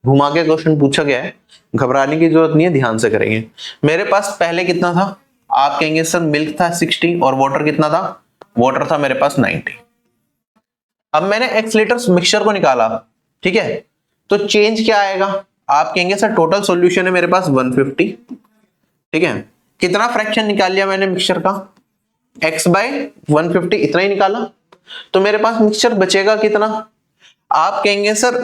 S1: घुमा के क्वेश्चन पूछा गया है, घबराने की जरूरत नहीं है, ध्यान से करेंगे। मेरे पास पहले कितना था, आप कहेंगे सर मिल्क था 60 और वाटर कितना था, वाटर था मेरे पास 90। अब मैंने x लीटर मिक्सचर को निकाला, ठीक है, तो चेंज क्या आएगा, आप कहेंगे सर टोटल सॉल्यूशन है मेरे पास 150, ठीक है, कितना फ्रैक्शन निकाल लिया मैंने मिक्सचर का, x बाय 150 इतना ही निकाला, तो मेरे पास मिक्सचर बचेगा कितना। आप कहेंगे सर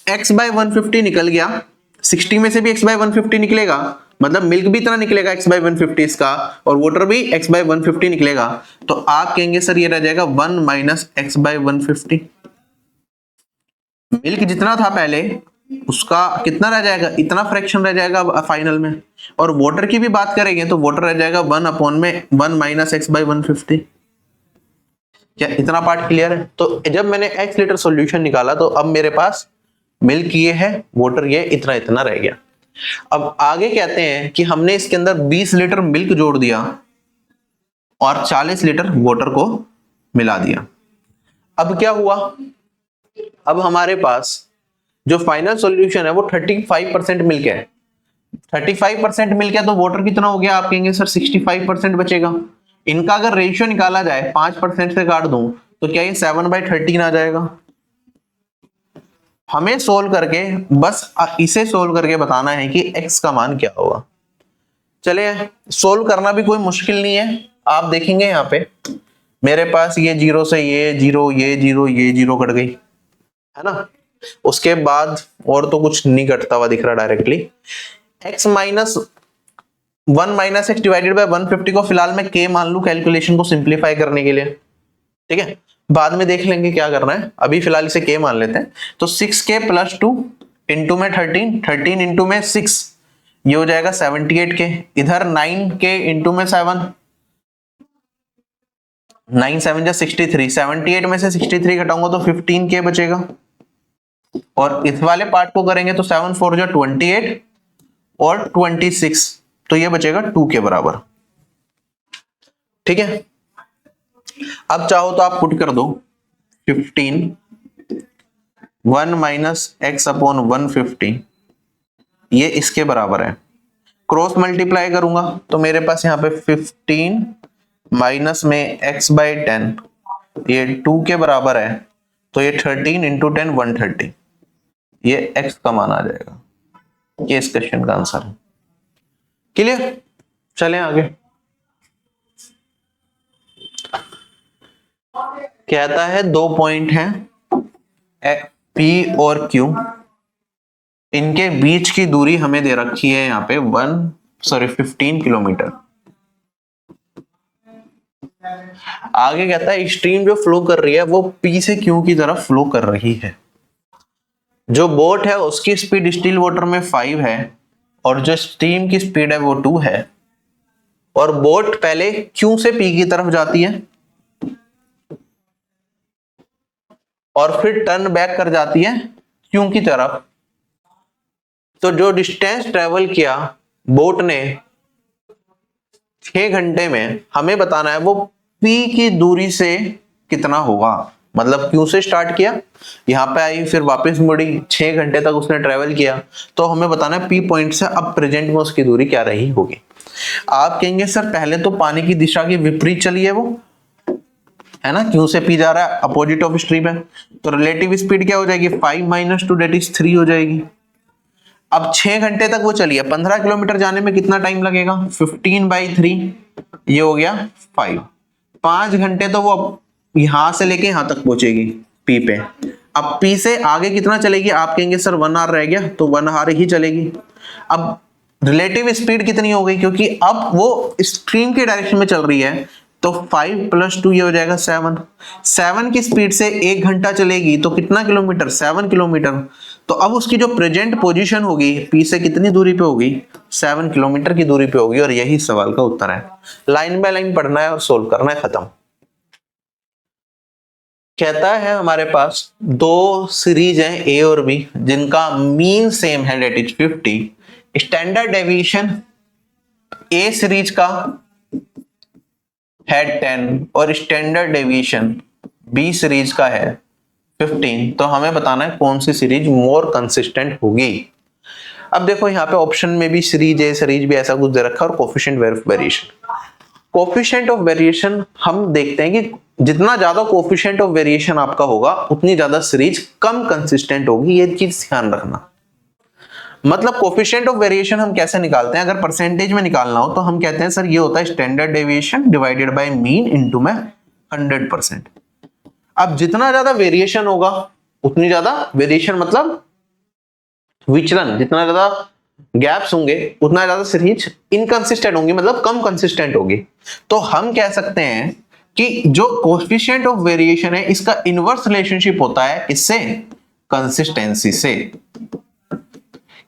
S1: x बाय 150 निकल गया, 60 में से भी x बाय 150 निकलेगा, मतलब मिल्क भी इतना निकलेगा x बाय 150 इसका, और वाटर भी x बाय 150 निकलेगा। तो आप कहेंगे सर ये रह जाएगा 1 माइनस x बाय 150। मिल्क जितना था पहले उसका कितना रह जाएगा, इतना फ्रैक्शन रह जाएगा फाइनल में। और वाटर की भी बात करेंगे तो वाटर रह जाएगा 1 अपॉन में 1 माइनस x बाय 150। क्या इतना पार्ट क्लियर है। तो जब मैंने x लीटर सॉल्यूशन निकाला तो अब मेरे पास मिल्क ये है, वाटर ये इतना इतना रह गया। अब आगे कहते हैं कि हमने इसके अंदर 20 लीटर मिल्क जोड़ दिया और 40 लीटर वाटर को मिला दिया। अब क्या हुआ, अब हमारे पास जो फाइनल सॉल्यूशन है वो 35% मिल्क है। 35% मिल्क है तो वाटर कितना हो गया, आप कहेंगे सर 65% बचेगा। इनका अगर रेशियो निकाला जाए 5% से काट दूं तो क्या ये 7/13 आ जाएगा। हमें सोल्व करके बस इसे सोल्व करके बताना है कि x का मान क्या होगा। चलिए सोल्व करना भी कोई मुश्किल नहीं है। आप देखेंगे यहाँ पे मेरे पास ये जीरो से ये जीरो, ये जीरो, ये जीरो कट गई है ना। उसके बाद और तो कुछ नहीं कटता हुआ दिख रहा directly. x minus 1 minus x divided by 150 को फिलहाल मैं k मान लू कैलकुलेशन को सिंप्लीफाई करने के लिए, ठीक है, बाद में देख लेंगे क्या करना है, अभी फिलहाल इसे k मान लेते हैं। तो 6k प्लस 2 इंटू में 13 इंटू में 6, ये हो जाएगा 78k। इधर 9k इंटू में 7, 9 7 जा 63, 78 में से 63 घटाऊंगा तो 15k बचेगा। और इस वाले पार्ट को करेंगे तो 7 4 जा 28 और 26, तो ये बचेगा 2 के बराबर, ठीक है। अब चाहो तो आप पुट कर दो 15 1 माइनस एक्स अपॉन 150, ये इसके बराबर है। क्रॉस मल्टीप्लाई करूंगा तो मेरे पास यहाँ पे 15 माइनस में x बाई 10, ये 2 के बराबर है, तो ये 13 इंटू 10 130, ये x का मान आ जाएगा। ये इस क्वेश्चन का आंसर है। क्लियर, चलें आगे। कहता है 2 पॉइंट हैं P और Q, इनके बीच की दूरी हमें दे रखी है यहाँ पे 15 किलोमीटर। आगे कहता है स्ट्रीम जो फ्लो कर रही है वो पी से क्यू की तरफ फ्लो कर रही है। जो बोट है उसकी स्पीड स्टिल वाटर में 5 है और जो स्ट्रीम की स्पीड है वो 2 है, और बोट पहले क्यू से पी की तरफ जाती है और फिर टर्न बैक कर जाती है क्यू की तरफ। तो जो डिस्टेंस ट्रेवल किया बोट ने 6 घंटे में, हमें बताना है वो पी की दूरी से कितना होगा। मतलब क्यू से स्टार्ट किया, यहाँ पे आई, फिर वापस मुड़ी, 6 घंटे तक उसने ट्रेवल किया, तो हमें बताना है पी पॉइंट से अब प्रेजेंट में उसकी दूरी क्या रही होगी। आप कहेंगे सर पहले तो पानी की दिशा के विपरीत चली है वो, है ना, क्यू से पी जा रहा है, अपोजिट ऑफ स्ट्रीम है, तो रिलेटिव स्पीड क्या हो जाएगी 5 - 2 दैट इज 3 हो जाएगी। अब 6 घंटे तक वो चली है, 15 किलोमीटर जाने में कितना टाइम लगेगा, 15/3, ये हो गया 5। 5 घंटे तो वो यहां से लेके यहां तक पहुंचेगी पी पे। अब पी से आगे कितना चलेगी, आप कहेंगे सर 1 आवर रह गया, तो 1 आवर ही चलेगी। अब रिलेटिव स्पीड कितनी हो गई, क्योंकि अब वो स्ट्रीम के डायरेक्शन में चल रही है, तो 5 + 2 ये हो जाएगा 7। 7 की स्पीड से 1 घंटा चलेगी तो कितना किलोमीटर, 7 किलोमीटर। तो अब उसकी जो प्रेजेंट पोजीशन होगी पी से कितनी दूरी पे होगी, 7 किलोमीटर की दूरी पे होगी, और यही सवाल का उत्तर है। लाइन बाय लाइन पढ़ना है और सोल्व करना है, खत्म। कहता है हमारे पास दो सीरीज हैं ए और बी जिनका मीन सेम है, that is 50। Standard deviation A series का है 10 और स्टैंडर्ड डेविएशन बी सीरीज का है 15। तो हमें बताना है कौन सी सीरीज मोर कंसिस्टेंट होगी। अब देखो यहाँ पे ऑप्शन में भी सीरीज ए सीरीज भी ऐसा कुछ दे रखा है, और coefficient of variation. Coefficient of variation हम देखते हैं कि जितना ज्यादा कोफिशिएंट ऑफ वेरिएशन आपका होगा उतनी ज्यादा सीरीज कम कंसिस्टेंट होगी, ये चीज ध्यान रखना। मतलब कोफिशिएंट ऑफ वेरिएशन हम कैसे निकालते हैं, अगर परसेंटेज में निकालना हो तो हम कहते हैं सर ये होता है standard deviation divided by mean into में 100%। अब जितना ज्यादा वेरिएशन होगा उतनी ज्यादा वेरिएशन मतलब विचलन, जितना ज्यादा गैप्स होंगे उतना ज्यादा सीरीज इनकंसिस्टेंट होंगी, मतलब कम कंसिस्टेंट होगी। तो हम कह सकते हैं कि जो कोफिशिएंट ऑफ वेरिएशन है इसका इनवर्स रिलेशनशिप होता है इससे, कंसिस्टेंसी से।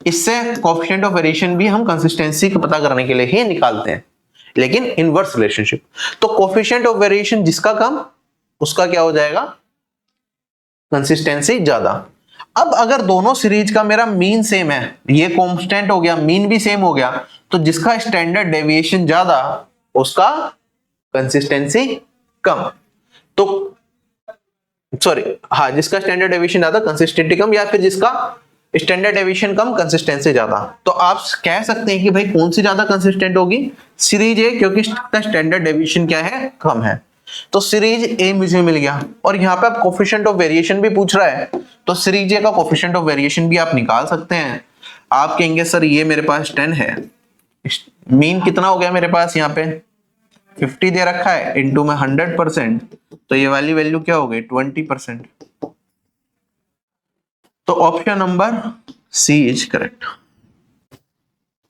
S1: इससे कोफिशिएंट ऑफ वेरिएशन भी हम कंसिस्टेंसी को पता करने के लिए ही निकालते हैं, लेकिन इनवर्स रिलेशनशिप। तो कोफिशिएंट ऑफ वेरिएशन जिसका कम उसका क्या हो जाएगा, कंसिस्टेंसी ज्यादा। अब अगर दोनों सीरीज का मेरा मीन सेम है, ये कांस्टेंट हो गया, मीन भी सेम हो गया, तो जिसका स्टैंडर्ड डेविएशन ज्यादा उसका कंसिस्टेंसी कम। तो सॉरी, हाँ, जिसका स्टैंडर्ड डेविएशन ज्यादा कंसिस्टेंसी कम, या फिर जिसका स्टैंडर्ड डेविएशन कम कंसिस्टेंसी ज्यादा। तो आप कह सकते हैं कि भाई कौन सी ज्यादा कंसिस्टेंट होगी, सीरीज ए, क्योंकि इसका स्टैंडर्ड डेविएशन क्या है, कम है। तो सीरीज ए मुझे मिल गया, और यहाँ पे आप कोफिशिएंट ऑफ वेरिएशन भी पूछ रहा है, तो सीरीज ए का कोफिशिएंट ऑफ वेरिएशन भी आप निकाल सकते हैं। आप कहेंगे सर ये मेरे पास 10 है, मीन कितना हो गया मेरे पास, यहाँ पे 50 दे रखा है, इनटू में 100%, तो ये वाली वैल्यू क्या हो गई 20%। तो option number C is correct.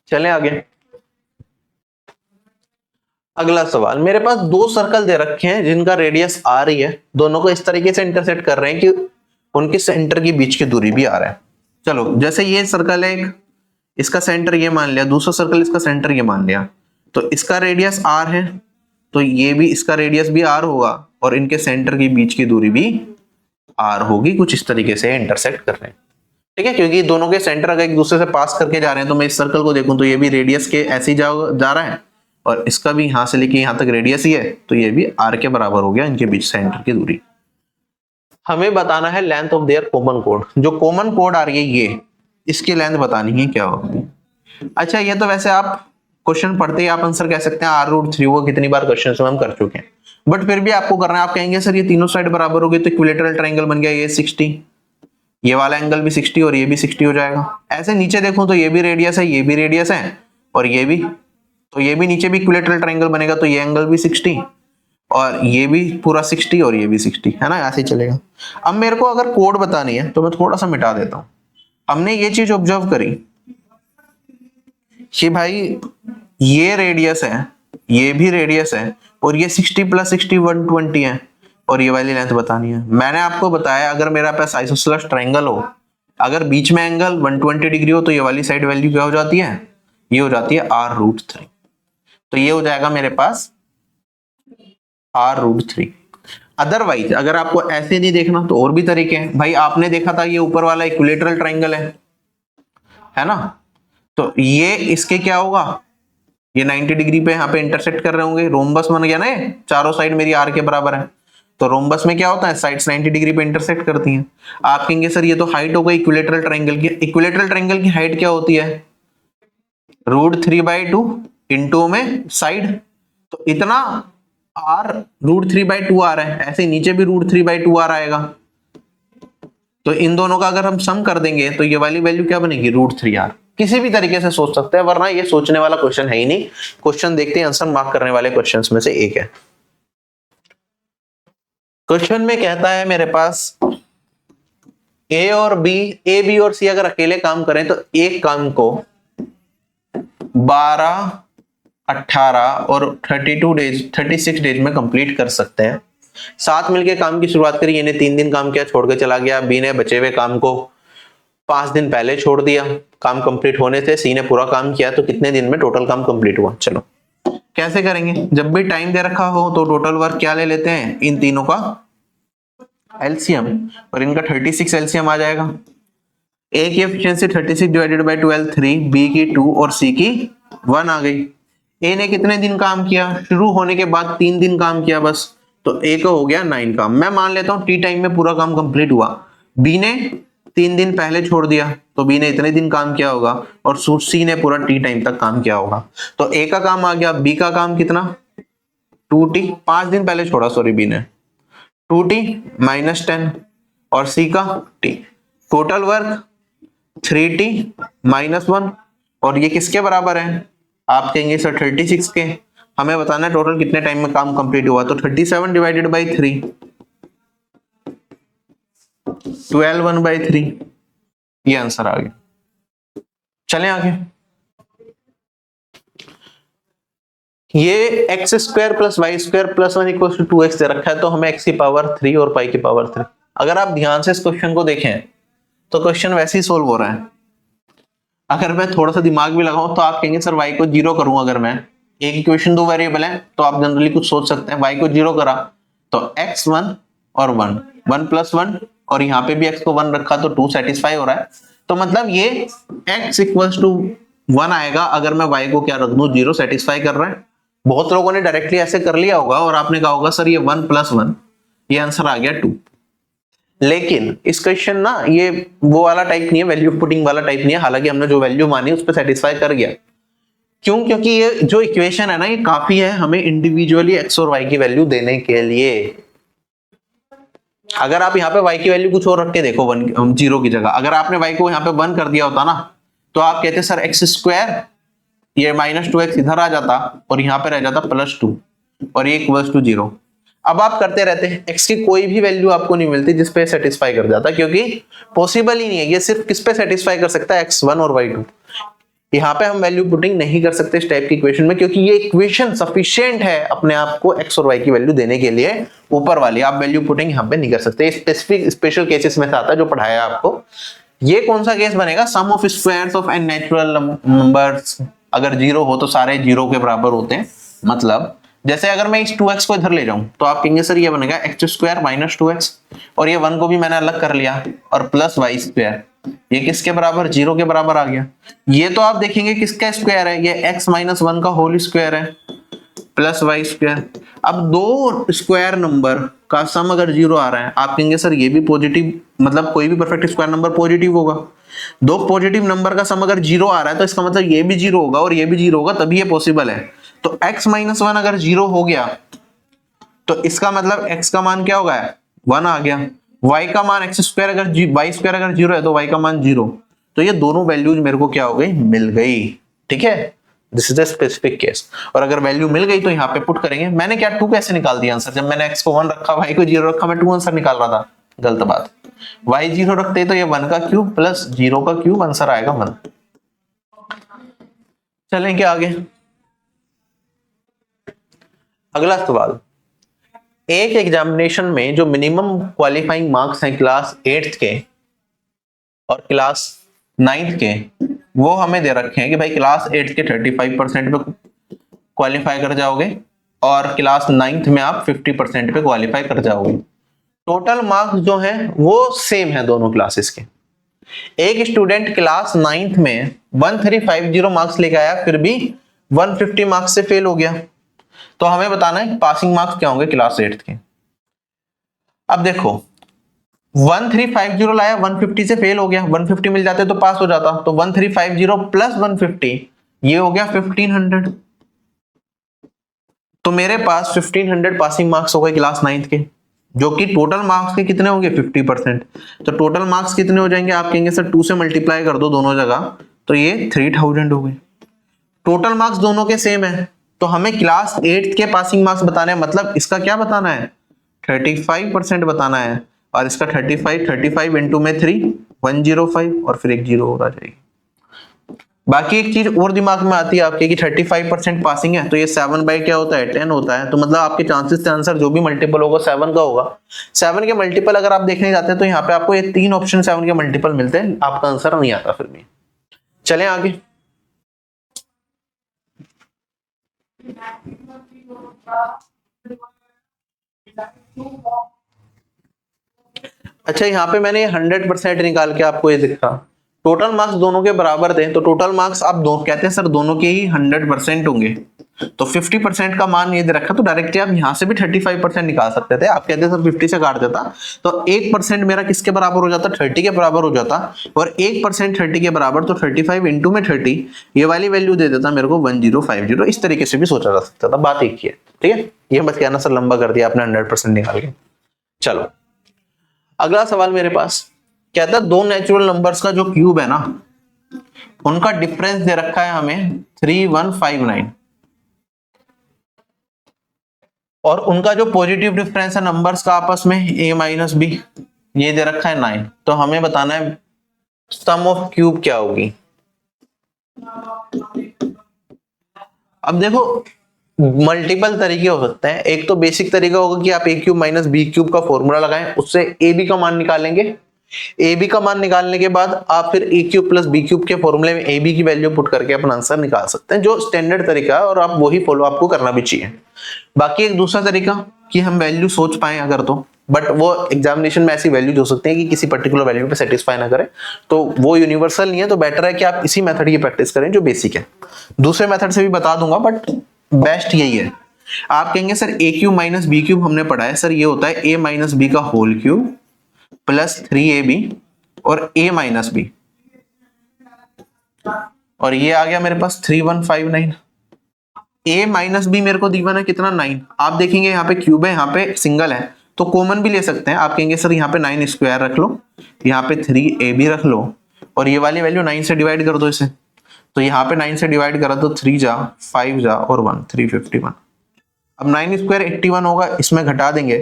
S1: चलें आगे। अगला सवाल, मेरे पास दो सर्कल दे रखे हैं जिनका रेडियस आ रही है, दोनों को इस तरीके से इंटरसेक्ट कर रहे हैं कि उनके सेंटर के बीच की दूरी भी आ रहा है। चलो, जैसे ये सर्कल है एक, इसका सेंटर ये मान लिया, दूसरा सर्कल इसका सेंटर ये मान लिया, तो इसका रेडियस आर है, तो ये भी इसका रेडियस भी आर होगा, और इनके सेंटर के बीच की दूरी भी आर होगी। कुछ इस तरीके से इंटरसेक्ट कर रहे हैं, ठीक है, क्योंकि दोनों के सेंटर अगर एक दूसरे से पास करके जा रहे हैं, तो मैं इस सर्कल को देखूं तो ये भी रेडियस के ऐसे ही जा रहा है, और इसका भी यहां से लेके यहां तक रेडियस ही है, तो ये भी आर के बराबर हो गया इनके बीच सेंटर की दूरी। हमें बताना है length of their common code. जो कॉमन कोड आ रही है ये, इसकी लेंथ बतानी है क्या होगी। अच्छा, ये तो वैसे आप क्वेश्चन पढ़ते ही आप आंसर कह सकते हैं, r√3 वो कितनी बार क्वेश्चन में हम कर चुके हैं, बट फिर भी आपको करना है। आप कहेंगे सर ये तीनों साइड बराबर हो गई तो इक्विलेटरल ट्रायंगल बन गया, ये 60, ये वाला एंगल भी 60 और ये भी 60 हो जाएगा। ऐसे नीचे देखूं तो ये भी रेडियस है, ये भी रेडियस है, और ये भी, तो ये भी नीचे भी इक्विलेटरल ट्रायंगल बनेगा, तो ये एंगल भी 60 और ये भी पूरा 60 और ये भी 60, है ना, ऐसे ही चलेगा। अब मेरे को अगर कोड बतानी है तो मैं थोड़ा सा मिटा देता हूँ,
S2: हमने ये चीज ऑब्जर्व करी कि भाई ये रेडियस है, ये भी रेडियस है, और ये 60 + 60 120 है, और ये वाली लेंथ बतानी है। मैंने आपको बताया अगर मेरा पास आइसोसेलेस ट्रायंगल हो, अगर बीच में एंगल 120 डिग्री हो, तो ये वाली साइड वैल्यू क्या हो जाती है, ये हो जाती है r√3। तो ये हो जाएगा मेरे पास r√3। अदरवाइज अगर आपको ऐसे नहीं देखना तो और भी तरीके हैं। भाई आपने देखा था ये ऊपर वाला इक्विलेटरल ट्रायंगल है ना, तो ये इसके क्या होगा, ये 90 डिग्री पे यहाँ पे इंटरसेक्ट कर रहे होंगे, रोम्बस बन गया ना, चारों साइड मेरी r के बराबर है, तो रोम्बस में क्या होता है, साइड्स 90 डिग्री पे इंटरसेक्ट करती हैं। आप कहेंगे सर ये तो हाइट हो गई इक्विलेटरल ट्रायंगल की। इक्विलेटरल ट्रायंगल की हाइट क्या होती है, √3/2 इंटू में साइड, तो इतना r √3/2 आ रहा है, ऐसे नीचे भी √3/2 आ आएगा, तो इन दोनों का अगर हम सम कर देंगे तो ये वाली वैल्यू क्या बनेगी, √3r। किसी भी तरीके से सोच सकते हैं, वरना ये सोचने वाला क्वेश्चन है ही नहीं। क्वेश्चन देखते हैं, आंसर मार्क करने वाले क्वेश्चंस में से एक है। क्वेश्चन में कहता है मेरे पास ए और बी, ए बी और सी अगर अकेले काम करें तो एक काम को 12, 18 और 36 डेज में कंप्लीट कर सकते हैं। साथ मिलके काम की शुरुआत करी, इन्हें 3 दिन काम किया, छोड़ के चला गया। बी ने बचे हुए काम को 5 दिन पहले छोड़ दिया, काम कंप्लीट होने से। सी ने पूरा काम किया, तो कितने दिन में टोटल काम कंप्लीट हुआ। चलो कैसे करेंगे, जब भी टाइम दे रखा हो तो टोटल वर्क क्या ले लेते हैं, इन तीनों का एलसीएम, और इनका 36 एलसीएम आ जाएगा। ए की एफिशिएंसी 36 डिवाइडेड बाय 12 3, बी की 2 और सी की 1 आ गई। ए ने कितने दिन काम किया, शुरू होने के बाद 3 दिन काम किया बस, तो ए का हो गया 9 काम। मैं मान लेता हूं टी टाइम में पूरा काम कंप्लीट हुआ। बी ने 3 दिन पहले छोड़ दिया, तो बी ने इतने दिन काम किया होगा, और सी ने पूरा टी टाइम तक काम किया होगा। तो ए का काम आ गया, बी का काम कितना, 2t, 5 दिन पहले छोड़ा सॉरी बी ने, 2t - 10, और सी का t। टोटल वर्क 3t - 1, और ये किसके बराबर है, आप कहेंगे सर 36 के। हमें बताना है टोटल कितने टाइम में काम कंप्लीट हुआ, तो 37 डिवाइडेड बाई 3, 12 1/3, ये आंसर आ गया। चलें आगे। ये x² + y² + 1 = 2x दे रखा है, तो हमें x की पावर 3 और y की पावर 3। अगर आप ध्यान से इस क्वेश्चन को देखें तो क्वेश्चन वैसे ही सोल्व हो रहा है। अगर मैं थोड़ा सा दिमाग भी लगाऊं तो आप कहेंगे सर y को 0 करूं, अगर मैं एक इक्वेशन 2 वेरिएबल है तो आप जनरली कुछ सोच सकते हैं, y को 0 करा तो x 1 और 1, 1 + 1, और यहाँ पे भी x को 1 रखा तो 2 सेटिस्फाई हो रहा है। तो मतलब ये x = 1 आएगा अगर मैं y को क्या रख दूं, 0 सेटिस्फाई कर रहा है। बहुत लोगों ने डायरेक्टली ऐसे कर लिया होगा और आपने कहा होगा सर ये 1 + 1, ये आंसर आ गया 2। लेकिन इस क्वेश्चन ना ये वो वाला टाइप नहीं है, वैल्यू पुटिंग वाला टाइप नहीं है। हालांकि हमने जो वैल्यू मानी उस पर सेटिस्फाई कर गया। क्यों, क्योंकि ये जो इक्वेशन है ना ये काफी है हमें इंडिविजुअली x और y की वैल्यू देने के लिए। अगर आप यहाँ पे y की वैल्यू कुछ और रख के देखो, 0 की जगह अगर आपने y को यहाँ पे 1 कर दिया होता ना, तो आप कहते सर x², ये -2x इधर आ जाता और यहाँ पे रह जाता +2, और ये = 0। अब आप करते रहते हैं, x की कोई भी वैल्यू आपको नहीं मिलती जिसपे सेटिस्फाई कर जाता, क्योंकि पॉसिबल ही नहीं है। ये सिर्फ किस पे सेटिस्फाई कर सकता है, x1 और y2। यहाँ पे हम वैल्यू पुटिंग नहीं कर सकते इस टाइप की इक्वेशन में, क्योंकि ये इक्वेशन सफिशिएंट है अपने आप को x और y की वैल्यू देने के लिए। ऊपर वाली आप वैल्यू पुटिंग यहाँ पे नहीं कर सकते। स्पेसिफिक स्पेशल केसेस में से आता है जो पढ़ाया आपको। ये कौन सा केस बनेगा, sum of squares of n natural numbers. अगर 0 हो तो सारे 0 के बराबर होते हैं। मतलब जैसे अगर मैं इस 2x को इधर ले जाऊं तो आप कहेंगे सर ये बनेगा x² - 2x, और ये 1 को भी मैंने अलग कर लिया, और +y², ये किसके बराबर, 0 के बराबर आ गया। ये तो आप देखेंगे किसका स्क्वायर है, ये x - 1 का होल स्क्वायर है, +y²। अब दो स्क्वायर नंबर का सम अगर 0 आ रहा है, आप कहेंगे सर ये भी पॉजिटिव, मतलब कोई भी परफेक्ट स्क्वायर नंबर पॉजिटिव होगा। दो पॉजिटिव नंबर का सम अगर 0 आ रहा है तो इसका मतलब ये भी 0 होगा और ये भी 0 होगा, तभी ये पॉसिबल है। तो x - 1 अगर 0 हो गया तो इसका मतलब x का मान क्या होगा, 1 आ गया। y का मान x² अगर y² अगर 0 है तो y का मान 0। तो ये दोनों वैल्यूज मेरे को क्या हो गई, मिल गई। ठीक है, this is a specific case. और अगर वैल्यू मिल गई तो यहाँ पे पुट करेंगे। मैंने क्या 2 कैसे निकाल दिया आंसर, जब मैंने x को 1 रखा y को 0 रखा, मैं 2 आंसर निकाल रहा था, गलत बात। y 0 रखते तो ये 1 का क्यूब प्लस 0 का क्यूब, आंसर आएगा 1। चलेंगे आगे। अगला सवाल, एक एग्जामिनेशन में जो मिनिमम क्वालिफाइंग मार्क्स हैं क्लास 8th के और क्लास 9th के, वो हमें दे रखे हैं कि भाई क्लास 8th के 35% पे क्वालिफाई कर जाओगे और क्लास 9th में आप 50% पे क्वालिफाई कर जाओगे। टोटल मार्क्स जो हैं वो सेम है दोनों क्लासेस के। एक स्टूडेंट क्लास 9th में 1350 मार्क्स लेके आया, फिर भी 150 मार्क्स से फेल हो गया, तो हमें बताना है पासिंग मार्क्स क्या होंगे क्लास 8th के। अब देखो 1350 लाया, 150 से फेल हो गया, 150 मिल जाते तो पास हो जाता, तो 1350 प्लस 150 ये हो गया 1500। तो मेरे पास 1500 पासिंग मार्क्स हो गए क्लास 9th के, जो कि टोटल मार्क्स के कितने होंगे 50%। तो टोटल मार्क्स कितने हो जाएंगे, आप कहेंगे सर 2 से मल्टीप्लाई कर दो दोनों जगह, तो ये 3000 हो गए। टोटल मार्क्स दोनों के सेम है, तो हमें क्लास 8th के पासिंग मार्क्स बताने हैं, मतलब इसका क्या बताना है 35% बताना है, और इसका 35 इंटू में 3 105 और फिर एक जीरो और आ जाएगी। बाकी एक चीज और दिमाग में आती है आपके कि 35% पासिंग है, तो ये 7 बाई क्या होता है 10 होता है, तो मतलब आपके चांसेस से आंसर जो भी मल्टीपल होगा 7 का होगा। 7 के मल्टीपल अगर आप देखने जाते हैं तो यहाँ पे आपको ये 3 ऑप्शन 7 के मल्टीपल मिलते हैं, आपका आंसर नहीं आता फिर भी। चलें आगे। अच्छा, यहाँ पे मैंने 100% निकाल के आपको ये दिखा, टोटल मार्क्स दोनों के बराबर थे, तो टोटल मार्क्स आप दो कहते हैं सर दोनों के ही 100% होंगे, तो 50% का मान ये दे रखा, तो डायरेक्टली आप यहाँ से भी 35% निकाल सकते थे। आप कहते सर 50 से काट देता तो 1% मेरा किसके बराबर हो जाता 30 के बराबर हो जाता, और 1% 30 के बराबर, तो 35 इंटू में 30 ये वाली वैल्यू दे देता मेरे को 1050। इस तरीके से भी सोचा जा सकता था, बात एक ही है। ठीक है, ये मत कहना सर लंबा कर दिया आपने 100% निकाल के। चलो अगला सवाल मेरे पास कहता है दो नेचुरल नंबर्स का जो क्यूब है ना, उनका डिफरेंस दे रखा है हमें 3159, और उनका जो पॉजिटिव डिफरेंस है नंबर्स का आपस में a माइनस बी, ये दे रखा है 9। तो हमें बताना है सम ऑफ क्यूब क्या होगी। अब देखो मल्टीपल तरीके हो सकते हैं, एक तो बेसिक तरीका होगा कि आप a cube minus b cube का फॉर्मूला लगाएं, उससे ए बी का मान निकालेंगे। ए बी का मान निकालने के बाद आप फिर ए क्यूब प्लस बी क्यूब के फॉर्मूले में ए बी की वैल्यू पुट करके अपना आंसर निकाल सकते हैं, जो स्टैंडर्ड तरीका है और आप वही फॉलो आपको करना भी चाहिए। बाकी एक दूसरा तरीका कि हम वैल्यू सोच पाए अगर, तो बट वो एग्जामिनेशन में ऐसी वैल्यूज हो सकती है कि किसी पर्टिकुलर वैल्यू पे सेटिस्फाई ना करे, तो वो यूनिवर्सल नहीं है, तो बेटर है कि आप इसी मेथड की प्रैक्टिस करें जो बेसिक है। दूसरे मेथड से भी बता दूंगा बट बेस्ट यही है। आप कहेंगे सर ए क्यूब माइनस बी क्यूब हमने पढ़ा है, सर ये होता है ए माइनस बी का होल क्यूब प्लस 3ab और a माइनस बी, और ये आ गया मेरे पास 3159। a माइनस बी मेरे को दीवाना है कितना 9। आप देखेंगे यहाँ पे क्यूब है, यहाँ पे सिंगल है, तो कॉमन भी ले सकते हैं। आप कहेंगे सर यहाँ पे 9 स्क्वायर रख लो, यहाँ पे 3ab रख लो, और ये वाली वैल्यू 9 से डिवाइड कर दो इसे, तो यहाँ पे 9 से डिवाइड करा तो 3 जा 5 जा और 1 351। अब 9 स्क्वायर 81 होगा, इसमें घटा देंगे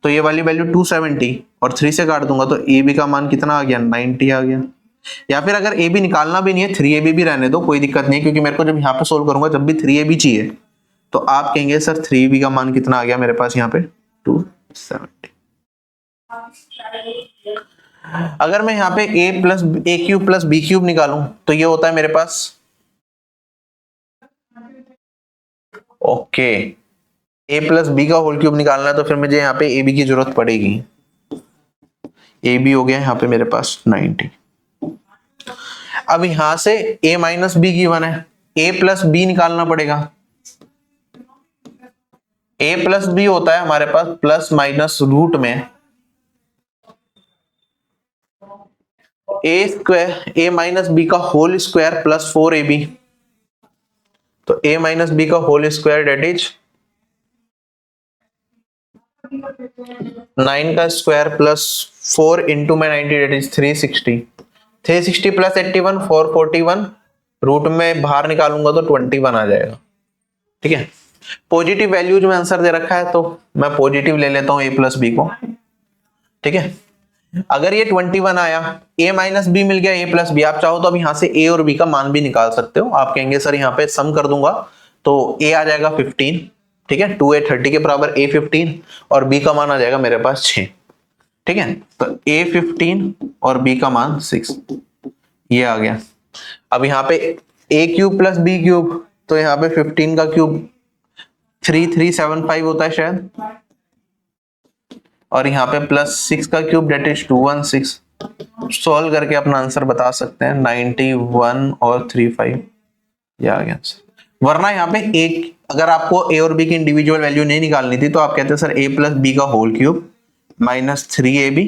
S2: तो ये वाली वैल्यू 270, और 3 से काट दूंगा तो ए बी का मान कितना आ गया 90 आ गया। या फिर अगर ए बी निकालना भी नहीं है 3ab भी रहने दो, कोई दिक्कत नहीं है, क्योंकि मेरे को जब यहाँ पे सोल्व करूंगा जब भी 3ab चाहिए, तो आप कहेंगे सर 3ab का मान कितना आ गया मेरे पास यहाँ पे 270। अगर मैं यहाँ पे ए क्यूब प्लस बी क्यूब निकालूं तो ये होता है मेरे पास ओके a प्लस बी का होल क्यूब निकालना है, तो फिर मुझे यहाँ पे ए बी की जरूरत पड़ेगी। ए बी हो गया यहाँ पे मेरे पास 90। अब यहां से a माइनस बी गिवन है, a प्लस बी निकालना पड़ेगा। a प्लस बी होता है हमारे पास प्लस माइनस रूट में a square a minus b का होल स्क्वायर प्लस 4ab, तो a माइनस बी का होल स्क्वायर डेट इज 9 का स्क्वायर प्लस 4 इंटू में 90 डेट इज 360। 360 प्लस 81 441, रूट में बाहर निकालूंगा तो 21 आ जाएगा। ठीक है, पॉजिटिव वैल्यूज में आंसर दे रखा है तो मैं पॉजिटिव ले लेता हूं a प्लस बी को। ठीक है, अगर ये 21 आया, a माइनस बी मिल गया, a प्लस बी, आप चाहो तो अब यहाँ से a और b का मान भी निकाल सकते हो। आप कहेंगे सर यहाँ पे सम कर दूंगा तो a आ जाएगा 15, ठीक है, 2a 30 के बराबर a 15 और b का मान आ जाएगा मेरे पास 6, ठीक है। तो a 15 और b का मान 6, ये आ गया। अब यहाँ पे a cube plus b cube, तो यहाँ पे 15 का क्यूब 3375 होता है शायद, और यहाँ पे प्लस 6 का क्यूब डेट इज 216। सॉल्व करके अपना आंसर बता सकते हैं 91 और 35, ये आ गया आंसर। वरना यहाँ पे एक, अगर आपको a और b की इंडिविजुअल वैल्यू नहीं निकालनी थी तो आप कहते हैं सर a प्लस बी का whole cube minus 3ab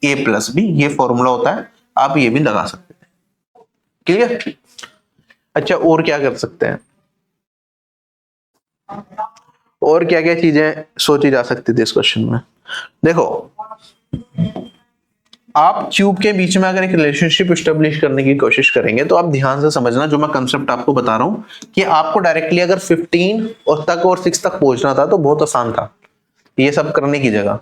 S2: a plus b, ये फॉर्मूला होता है, आप ये भी लगा सकते हैं। क्लियर? अच्छा, और क्या कर सकते हैं, और क्या क्या चीजें सोची जा सकती थी इस क्वेश्चन में। देखो, आप क्यूब के बीच में अगर एक रिलेशनशिप स्टेब्लिश करने की कोशिश करेंगे तो आप ध्यान से समझना, जो मैं कंसेप्ट आपको बता रहा हूं कि आपको डायरेक्टली अगर 15 और 6 तक पहुंचना था तो बहुत आसान था ये सब करने की जगह।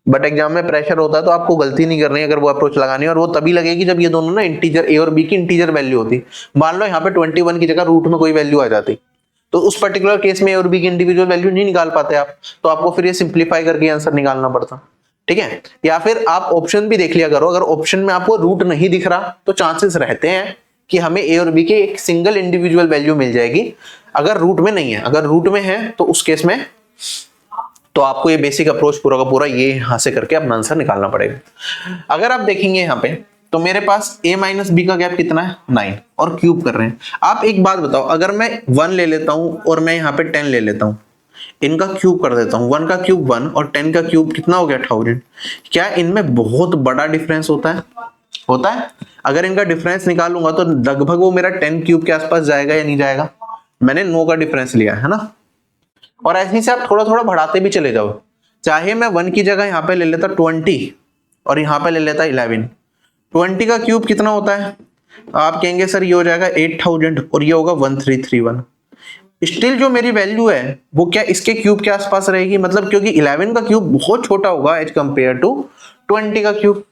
S2: बट एग्जाम में प्रेशर होता है तो आपको गलती नहीं करनी अगर वो अप्रोच लगानी है, और वो तभी लगेगी जब ये दोनों ना इंटीजर a और b की इंटीजर वैल्यू होती। मान लो यहाँ पे 21 की जगह रूट में कोई वैल्यू आ जाती तो उस पर्टिकुलर केस में a और b की इंडिविजुअल वैल्यू नहीं निकाल पाते आप, तो आपको फिर ये सिंप्लीफाई करके आंसर निकालना पड़ता, ठीक है। या फिर आप ऑप्शन भी देख लिया करो, अगर ऑप्शन में आपको रूट नहीं दिख रहा तो चांसेस रहते हैं कि हमें a और b की एक सिंगल इंडिविजुअल वैल्यू मिल जाएगी। अगर रूट में नहीं है, अगर रूट में है तो उस केस में तो आपको ये बेसिक अप्रोच पूरा का पूरा ये यहां से करके अपना आंसर निकालना पड़ेगा। अगर आप देखेंगे यहाँ पे तो मेरे पास a माइनस बी का गैप कितना है 9 और क्यूब कर रहे हैं। आप एक बात बताओ, अगर मैं 1 ले लेता हूं और मैं यहाँ पे 10 ले लेता हूं, इनका क्यूब कर देता हूं, 1 का क्यूब 1 और 10 का क्यूब कितना हो गया 1000, क्या इनमें बहुत बड़ा डिफरेंस होता है? होता है। अगर इनका डिफरेंस निकालूंगा तो लगभग वो मेरा 10 क्यूब के आसपास जाएगा या नहीं जाएगा? मैंने 9 का डिफरेंस लिया है ना। और ऐसे से आप थोड़ा थोड़ा बढ़ाते भी चले जाओ, चाहे मैं 1 की जगह यहाँ पे ले लेता 20 और यहाँ पे ले लेता 11, 20 का क्यूब कितना होता है? आप कहेंगे सर ये हो जाएगा 8000 और ये होगा 1331। स्टिल जो मेरी वैल्यू है वो क्या इसके क्यूब के आसपास रहेगी, मतलब क्योंकि 11 का क्यूब बहुत छोटा होगा एज कंपेयर टू 20 का क्यूब।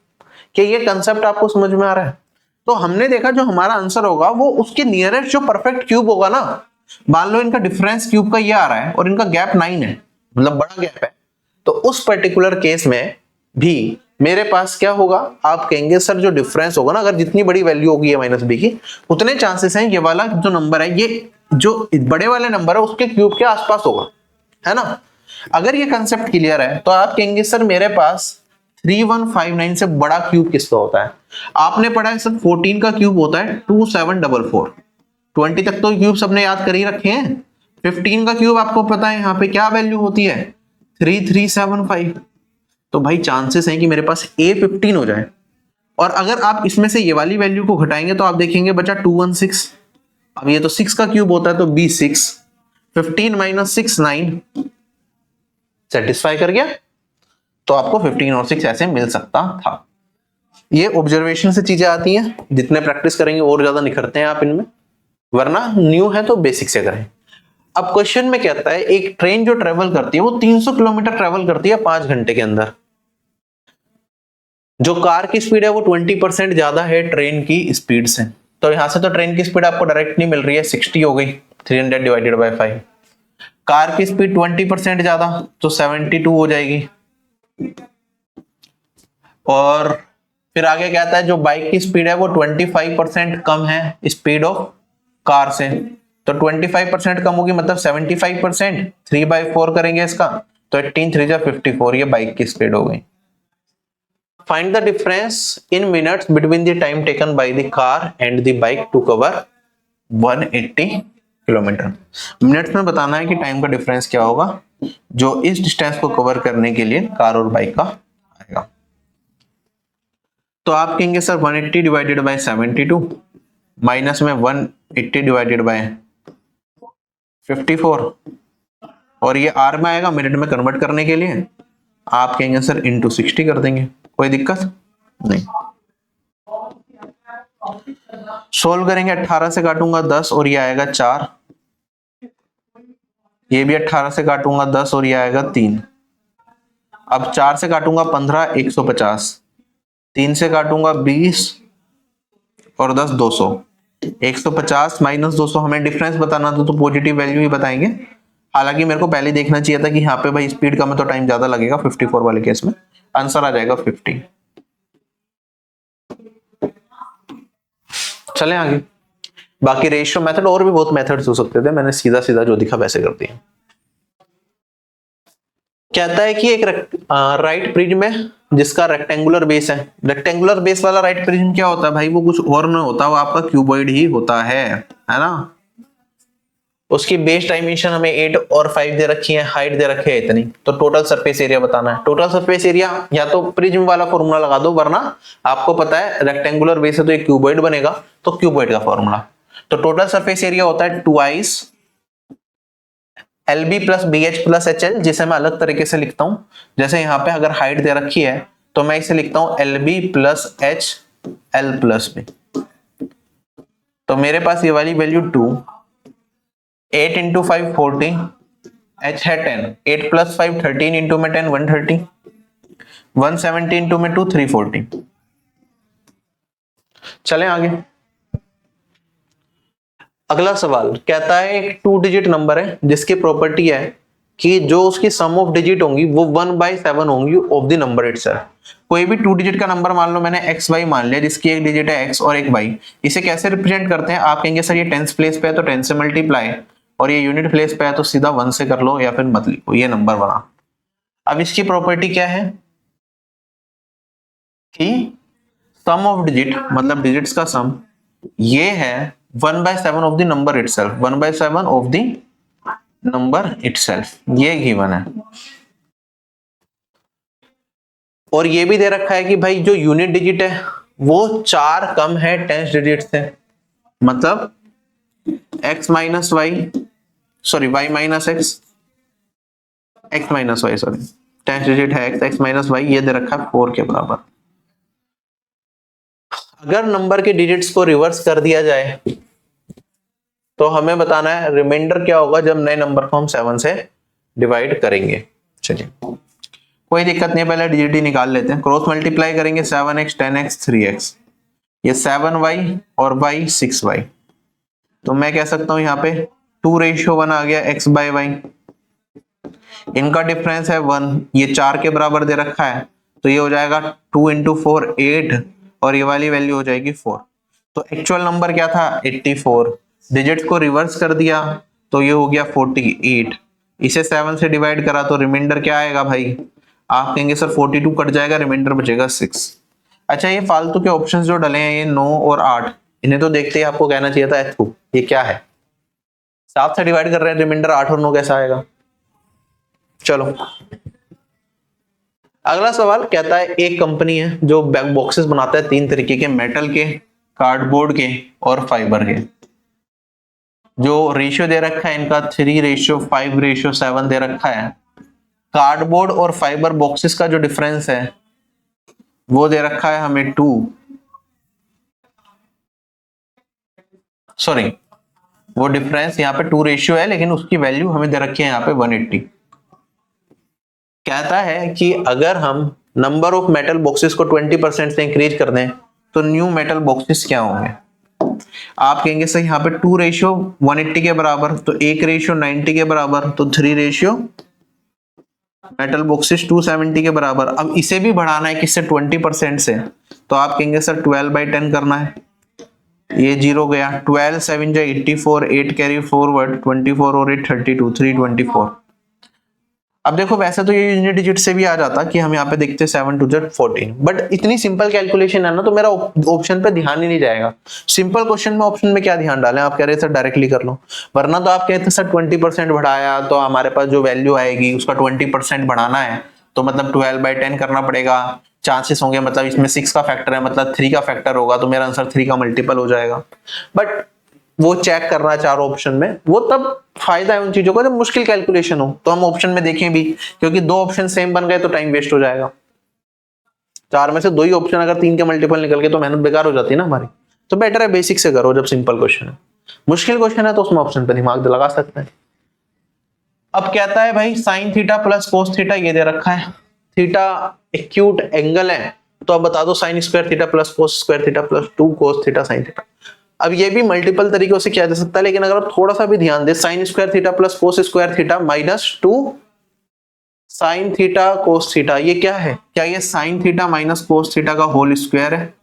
S2: क्या ये कंसेप्ट आपको समझ में आ रहा है? तो हमने देखा जो हमारा आंसर होगा वो उसके नियरेस्ट जो परफेक्ट क्यूब होगा ना, मान लो इनका डिफरेंस क्यूब का ये आ रहा है और इनका गैप 9 है, मतलब बड़ा गैप है, तो उस पर्टिकुलर केस में भी मेरे पास क्या होगा, आप कहेंगे सर जो डिफरेंस होगा ना, अगर जितनी बड़ी वैल्यू होगी a माइनस बी की उतने चांसेस हैं ये वाला जो नंबर है, ये जो बड़े वाले नंबर है उसके क्यूब के आसपास होगा, है ना। अगर ये कंसेप्ट क्लियर है तो आप कहेंगे सर मेरे पास 3159 से बड़ा क्यूब किसका होता है? आपने पढ़ा है सर 14 का क्यूब होता है 2744, 20 तक तो क्यूब सबने याद कर ही रखे हैं। 15 का क्यूब आपको पता है यहाँ पे क्या वैल्यू होती है 3375। तो भाई चांसेस हैं कि मेरे पास a 15 हो जाए, और अगर आप इसमें से ये वाली वैल्यू को घटाएंगे तो आप देखेंगे बचा 216। अब ये तो 6 का क्यूब होता है तो b 6, 15 माइनस 6 9, सेटिस्फाई कर गया। तो आपको 15 और 6 ऐसे मिल सकता था। ये ऑब्जर्वेशन से चीजें आती हैं, जितने प्रैक्टिस करेंगे और ज्यादा निखरते हैं आप इनमें, वरना न्यू है तो बेसिक से करें। अब क्वेश्चन में कहता है एक ट्रेन जो ट्रेवल करती है वो 300 किलोमीटर ट्रेवल करती है 5 घंटे के अंदर। जो कार की स्पीड है वो 20% ज्यादा है ट्रेन की स्पीड से। तो यहां से तो ट्रेन की स्पीड आपको डायरेक्ट नहीं मिल रही है, 60 हो गई, 300 डिवाइडेड बाय 5। कार की स्पीड 20% ज्यादा तो 72 हो जाएगी। और फिर आगे कहता है जो बाइक की स्पीड है वो 25% कम है स्पीड ऑफ कार से, तो 25% कम होगी मतलब 75%, 3/4 करेंगे इसका तो 18 3 जा 54, ये बाइक की स्पीड हो गई। Find the difference in minutes between the time taken by the car and the bike to cover 180 kilometre. Minutes में बताना है कि टाइम का डिफरेंस क्या होगा जो इस डिस्टेंस को कवर करने के लिए कार और बाइक का आएगा। तो आप कहेंगे सर 180 डिवाइडेड बाय 72 माइनस में 180 डिवाइडेड बाय 54, और ये आर में आएगा मिनट में कन्वर्ट करने के लिए। आप कहेंगे सर इंटू 60 कर देंगे, कोई दिक्कत नहीं। सोल्व करेंगे, 18 से काटूंगा 10 और ये आएगा 4, ये भी 18 से काटूंगा 10 और ये आएगा 3। अब 4 से काटूंगा 15, 150, 3 से काटूंगा 20 और 10 200। 150 माइनस 200 हमें डिफरेंस बताना था, तो पॉजिटिव वैल्यू ही बताएंगे। हालांकि मेरे को पहले देखना चाहिए था कि यहाँ पे भाई स्पीड कम है तो टाइम ज्यादा लगेगा 54 वाले केस में। आंसर आ जाएगा 50। चले आगे। बाकी रेशियो मेथड और भी बहुत मेथड्स हो सकते थे, मैंने सीधा सीधा जो दिखा वैसे कर दिया। कहता है कि एक राइट प्रिज्म है जिसका रेक्टेंगुलर बेस है। रेक्टेंगुलर बेस वाला राइट प्रिज्म क्या होता है भाई? वो कुछ और नहीं होता, वो आपका क्यूबॉइड ही होता है ना। उसकी बेस डायमेंशन हमें 8 और 5 दे रखी है, हाइट दे रखी है इतनी। तो टोटल सरफेस एरिया बताना है। टोटल सरफेस एरिया या तो प्रिज्म वाला फॉर्मूला लगा दो, वरना आपको पता है रेक्टेंगुलर बेस है तो एक क्यूबॉइड बनेगा, तो क्यूबॉइड का फॉर्मूला। तो टोटल सरफेस एरिया होता है 2i LB plus BH plus HL, जिसे मैं अलग तरीके से लिखता हूं। जैसे यहाँ पे अगर हाइट दे रखी है तो मैं इसे लिखता हूं LB plus H L plus B। तो मेरे पास ये वाली वैल्यू 2, 8 इंटू 5 40, H है 10, 8 प्लस 5 13 इंटू में 10 130, 170 इंटू में 2 340। चलें आगे। अगला सवाल कहता है एक 2 डिजिट नंबर है जिसकी प्रॉपर्टी है कि जो उसकी सम ऑफ डिजिट होंगी वो 1/7 होंगी ऑफ द नंबर इटसेल्फ। कोई भी 2 डिजिट का नंबर मान लो, मैंने XY मान लिया, जिसकी एक डिजिट है X और एक Y। इसे कैसे रिप्रेजेंट करते हैं? आप कहेंगे सर ये टेंस प्लेस पे है तो 10 से मल्टीप्लाई, और ये यूनिट प्लेस पे है तो सीधा 1 से कर लो, या फिर मत लिखो, ये नंबर बना। अब इसकी प्रॉपर्टी क्या है कि सम ऑफ डिजिट मतलब डिजिट्स का सम, ये है 1/7 of the number itself. 1/7 of the number itself, ये गिवन है। और ये भी दे रखा है कि भाई जो यूनिट डिजिट है वो 4 कम है 10 डिजिट से। मतलब x minus y, sorry y minus x, x minus y, sorry 10 digit है x माइनस वाई, ये दे रखा है 4 के बराबर। अगर नंबर के डिजिट्स को रिवर्स कर दिया जाए तो हमें बताना है रिमाइंडर क्या होगा जब नए नंबर को हम 7 से डिवाइड करेंगे। चलिए कोई दिक्कत नहीं, पहले डिजिट ही निकाल लेते हैं। क्रॉस मल्टीप्लाई करेंगे 7x 10x 3x, ये 7y और y 6y। तो मैं कह सकता हूं यहाँ पे 2:1 आ गया x बाय y। इनका डिफरेंस है 1, ये 4 के बराबर दे रखा है, तो ये हो जाएगा 2 इंटू 4 8, और ये वाली वैल्यू हो जाएगी 4। तो एक्चुअल नंबर क्या था? 84। डिजिट्स को रिवर्स कर दिया तो ये हो गया 48। इसे 7 से डिवाइड करा तो रिमाइंडर क्या आएगा भाई? आप कहेंगे सर 42 कट जाएगा, रिमाइंडर बचेगा 6। अच्छा, ये फालतू के ऑप्शंस जो डले हैं, ये 9 और 8, इन्हें तो देखते ही आपको कहना चाहिए था H2, ये क्या है? 7 से डिवाइड कर रहे हैं, रिमाइंडर 8 और 9 कैसा आएगा? चलो अगला सवाल कहता है एक कंपनी है जो बैग बॉक्सेस बनाता है 3 तरीके के, मेटल के, कार्डबोर्ड के और फाइबर के। जो रेशियो दे रखा है इनका 3:5:7 दे रखा है। कार्डबोर्ड और फाइबर बॉक्सेस का जो डिफरेंस है वो दे रखा है हमें 2, सॉरी वो डिफरेंस यहाँ पे 2 रेशियो है, लेकिन उसकी वैल्यू हमें दे रखी है यहाँ पे 180। कहता है कि अगर हम नंबर ऑफ मेटल बॉक्सेस को 20% से इंक्रीज कर दें तो न्यू मेटल बॉक्सेस क्या होंगे? आप कहेंगे सर यहाँ पे 2:180 के बराबर, तो 1:90 के बराबर, तो 3 मेटल बॉक्सेस 270 के बराबर। अब इसे भी बढ़ाना है किससे? 20% से। तो आप कहेंगे सर 12/10 करना है, ये 0 गया, 12 7 जा 84, 8 कैरी फॉरवर्ड 24 और 8 32, 324। अब देखो वैसे तो ये यूनिट डिजिट से भी आ जाता कि हम यहाँ पे देखते 7 2 जा 14, बट इतनी सिंपल कैलकुलेशन है ना, तो मेरा ऑप्शन पे ध्यान ही नहीं जाएगा। सिंपल क्वेश्चन में ऑप्शन में क्या ध्यान डालें? आप कह रहे सर डायरेक्टली कर लो, वरना तो आप कहते सर 20% बढ़ाया तो हमारे पास जो वैल्यू आएगी उसका 20% बढ़ाना है, तो मतलब 12/10 करना पड़ेगा। चांसेस होंगे मतलब इसमें 6 का फैक्टर है, मतलब 3 का फैक्टर होगा, तो मेरा आंसर 3 का मल्टीपल हो जाएगा। बट वो चेक करना चारों ऑप्शन में, वो तब फायदा है उन चीजों का जब मुश्किल कैलकुलेशन हो, तो हम ऑप्शन में देखें भी, क्योंकि 2 ऑप्शन सेम बन गए तो टाइम वेस्ट हो जाएगा। 4 में से 2 ही ऑप्शन अगर 3 के मल्टीपल निकल गए तो मेहनत बेकार हो जाती है ना हमारी। तो बेटर है बेसिक से करो जब सिंपल क्वेश्चन है। मुश्किल क्वेश्चन है तो उसमें ऑप्शन पे दिमाग लगा सकते हैं। अब कहता है भाई sin theta plus cos theta ये दे रखा है। थीटा एक्यूट एंगल है तो अब बता दो sign square theta plus cos square theta plus 2 cos theta sine theta. अब ये भी मल्टीपल तरीकों से किया जा सकता है, लेकिन अगर आप थोड़ा सा भी ध्यान दे, sine square theta plus cos square theta minus 2 sine theta cos theta, ये क्या है? क्या ये sine theta minus cos theta का होल स्क्वायर है?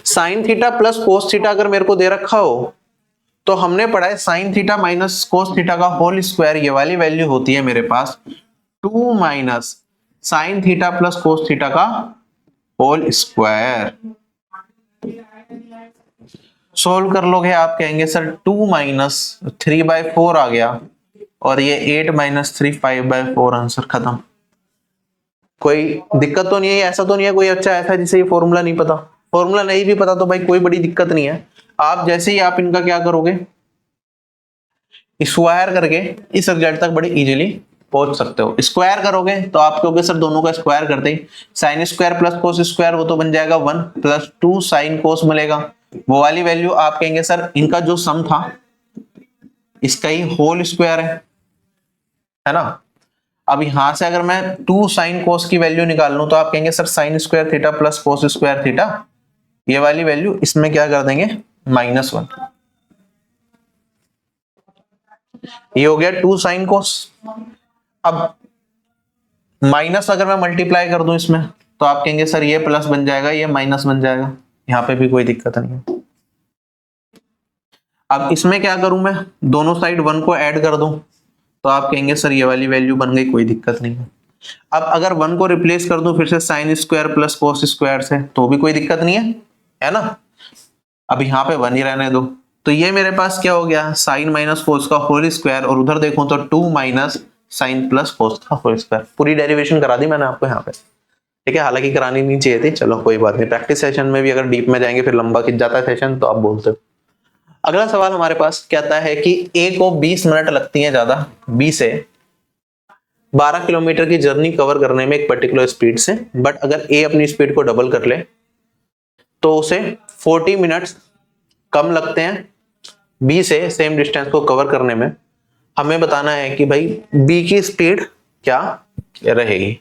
S2: Sine theta plus cos theta अगर मेरे को दे रखा हो तो हमने पढ़ा है sine theta minus cos theta का होल स्क्वायर, ये वाली वैल्यू होती है मेरे पास 2 minus sign theta plus cos theta का होल स्क्वायर। सोल्व कर लोगे आप कहेंगे सर 2 माइनस 3/4 आ गया, और ये 8 माइनस 3 5/4, आंसर खत्म। कोई दिक्कत तो नहीं है? ऐसा तो नहीं है कोई अच्छा ऐसा जिसे ये फॉर्मूला नहीं पता? फॉर्मूला नहीं भी पता तो भाई कोई बड़ी दिक्कत नहीं है। आप जैसे ही आप इनका क्या करोगे, स्क्वायर करके इस रिजल्ट तक बड़ी इजीली पहुंच सकते हो। स्क्वायर करोगे तो आप कहोगे सर दोनों का स्क्वायर करते ही sine square plus cos square, वो तो बन जाएगा 1 प्लस 2 साइन कोस मिलेगा, वो वाली वैल्यू आप कहेंगे सर इनका जो सम था इसका ही होल स्क्वायर है ना। अब यहां से अगर मैं 2 साइन कोस की वैल्यू निकाल लूं तो आप कहेंगे sir sign square theta plus cos square theta, ये वाली वैल्यू इसमें क्या कर देंगे -1। ये हो गया 2 साइन कोस। अब माइनस अगर मैं मल्टीप्लाई कर दूं इसमें तो आप कहेंगे सर ये प्लस बन जाएगा, ये माइनस बन जाएगा, यहां पे भी कोई दिक्कत नहीं है। अब इसमें क्या करूं मैं, दोनों साइड 1 को ऐड कर दूं तो आप कहेंगे सर ये वाली वैल्यू बन गई, कोई दिक्कत नहीं है। अब अगर 1 को रिप्लेस कर दूं फिर से sign square plus cos square से तो भी कोई दिक्कत नहीं है ना। अब यहाँ पे 1 ही रहने दो, तो ये मेरे पास क्या हो गया साइन माइनस कोस का होल स्क्वायर, और उधर देखूं तो 2 माइनस साइन प्लस कोस का होल स्क्वायर। पूरी डेरिवेशन करा दी मैंने आपको यहाँ पे, ठीक है। हालांकि करानी नहीं चाहिए थी, चलो कोई बात नहीं, प्रैक्टिस सेशन में भी अगर डीप में जाएंगे फिर लंबा खिंच जाता है सेशन, तो आप बोलते हो। अगला सवाल हमारे पास कहता है कि ए को 20 मिनट लगती है ज्यादा 20 से 12 किलोमीटर की जर्नी कवर करने में एक पर्टिकुलर स्पीड से, बट अगर ए अपनी स्पीड को डबल कर ले तो उसे 40 मिनट्स कम लगते हैं बी से सेम डिस्टेंस को कवर करने में। हमें बताना है कि भाई बी की स्पीड क्या रहेगी।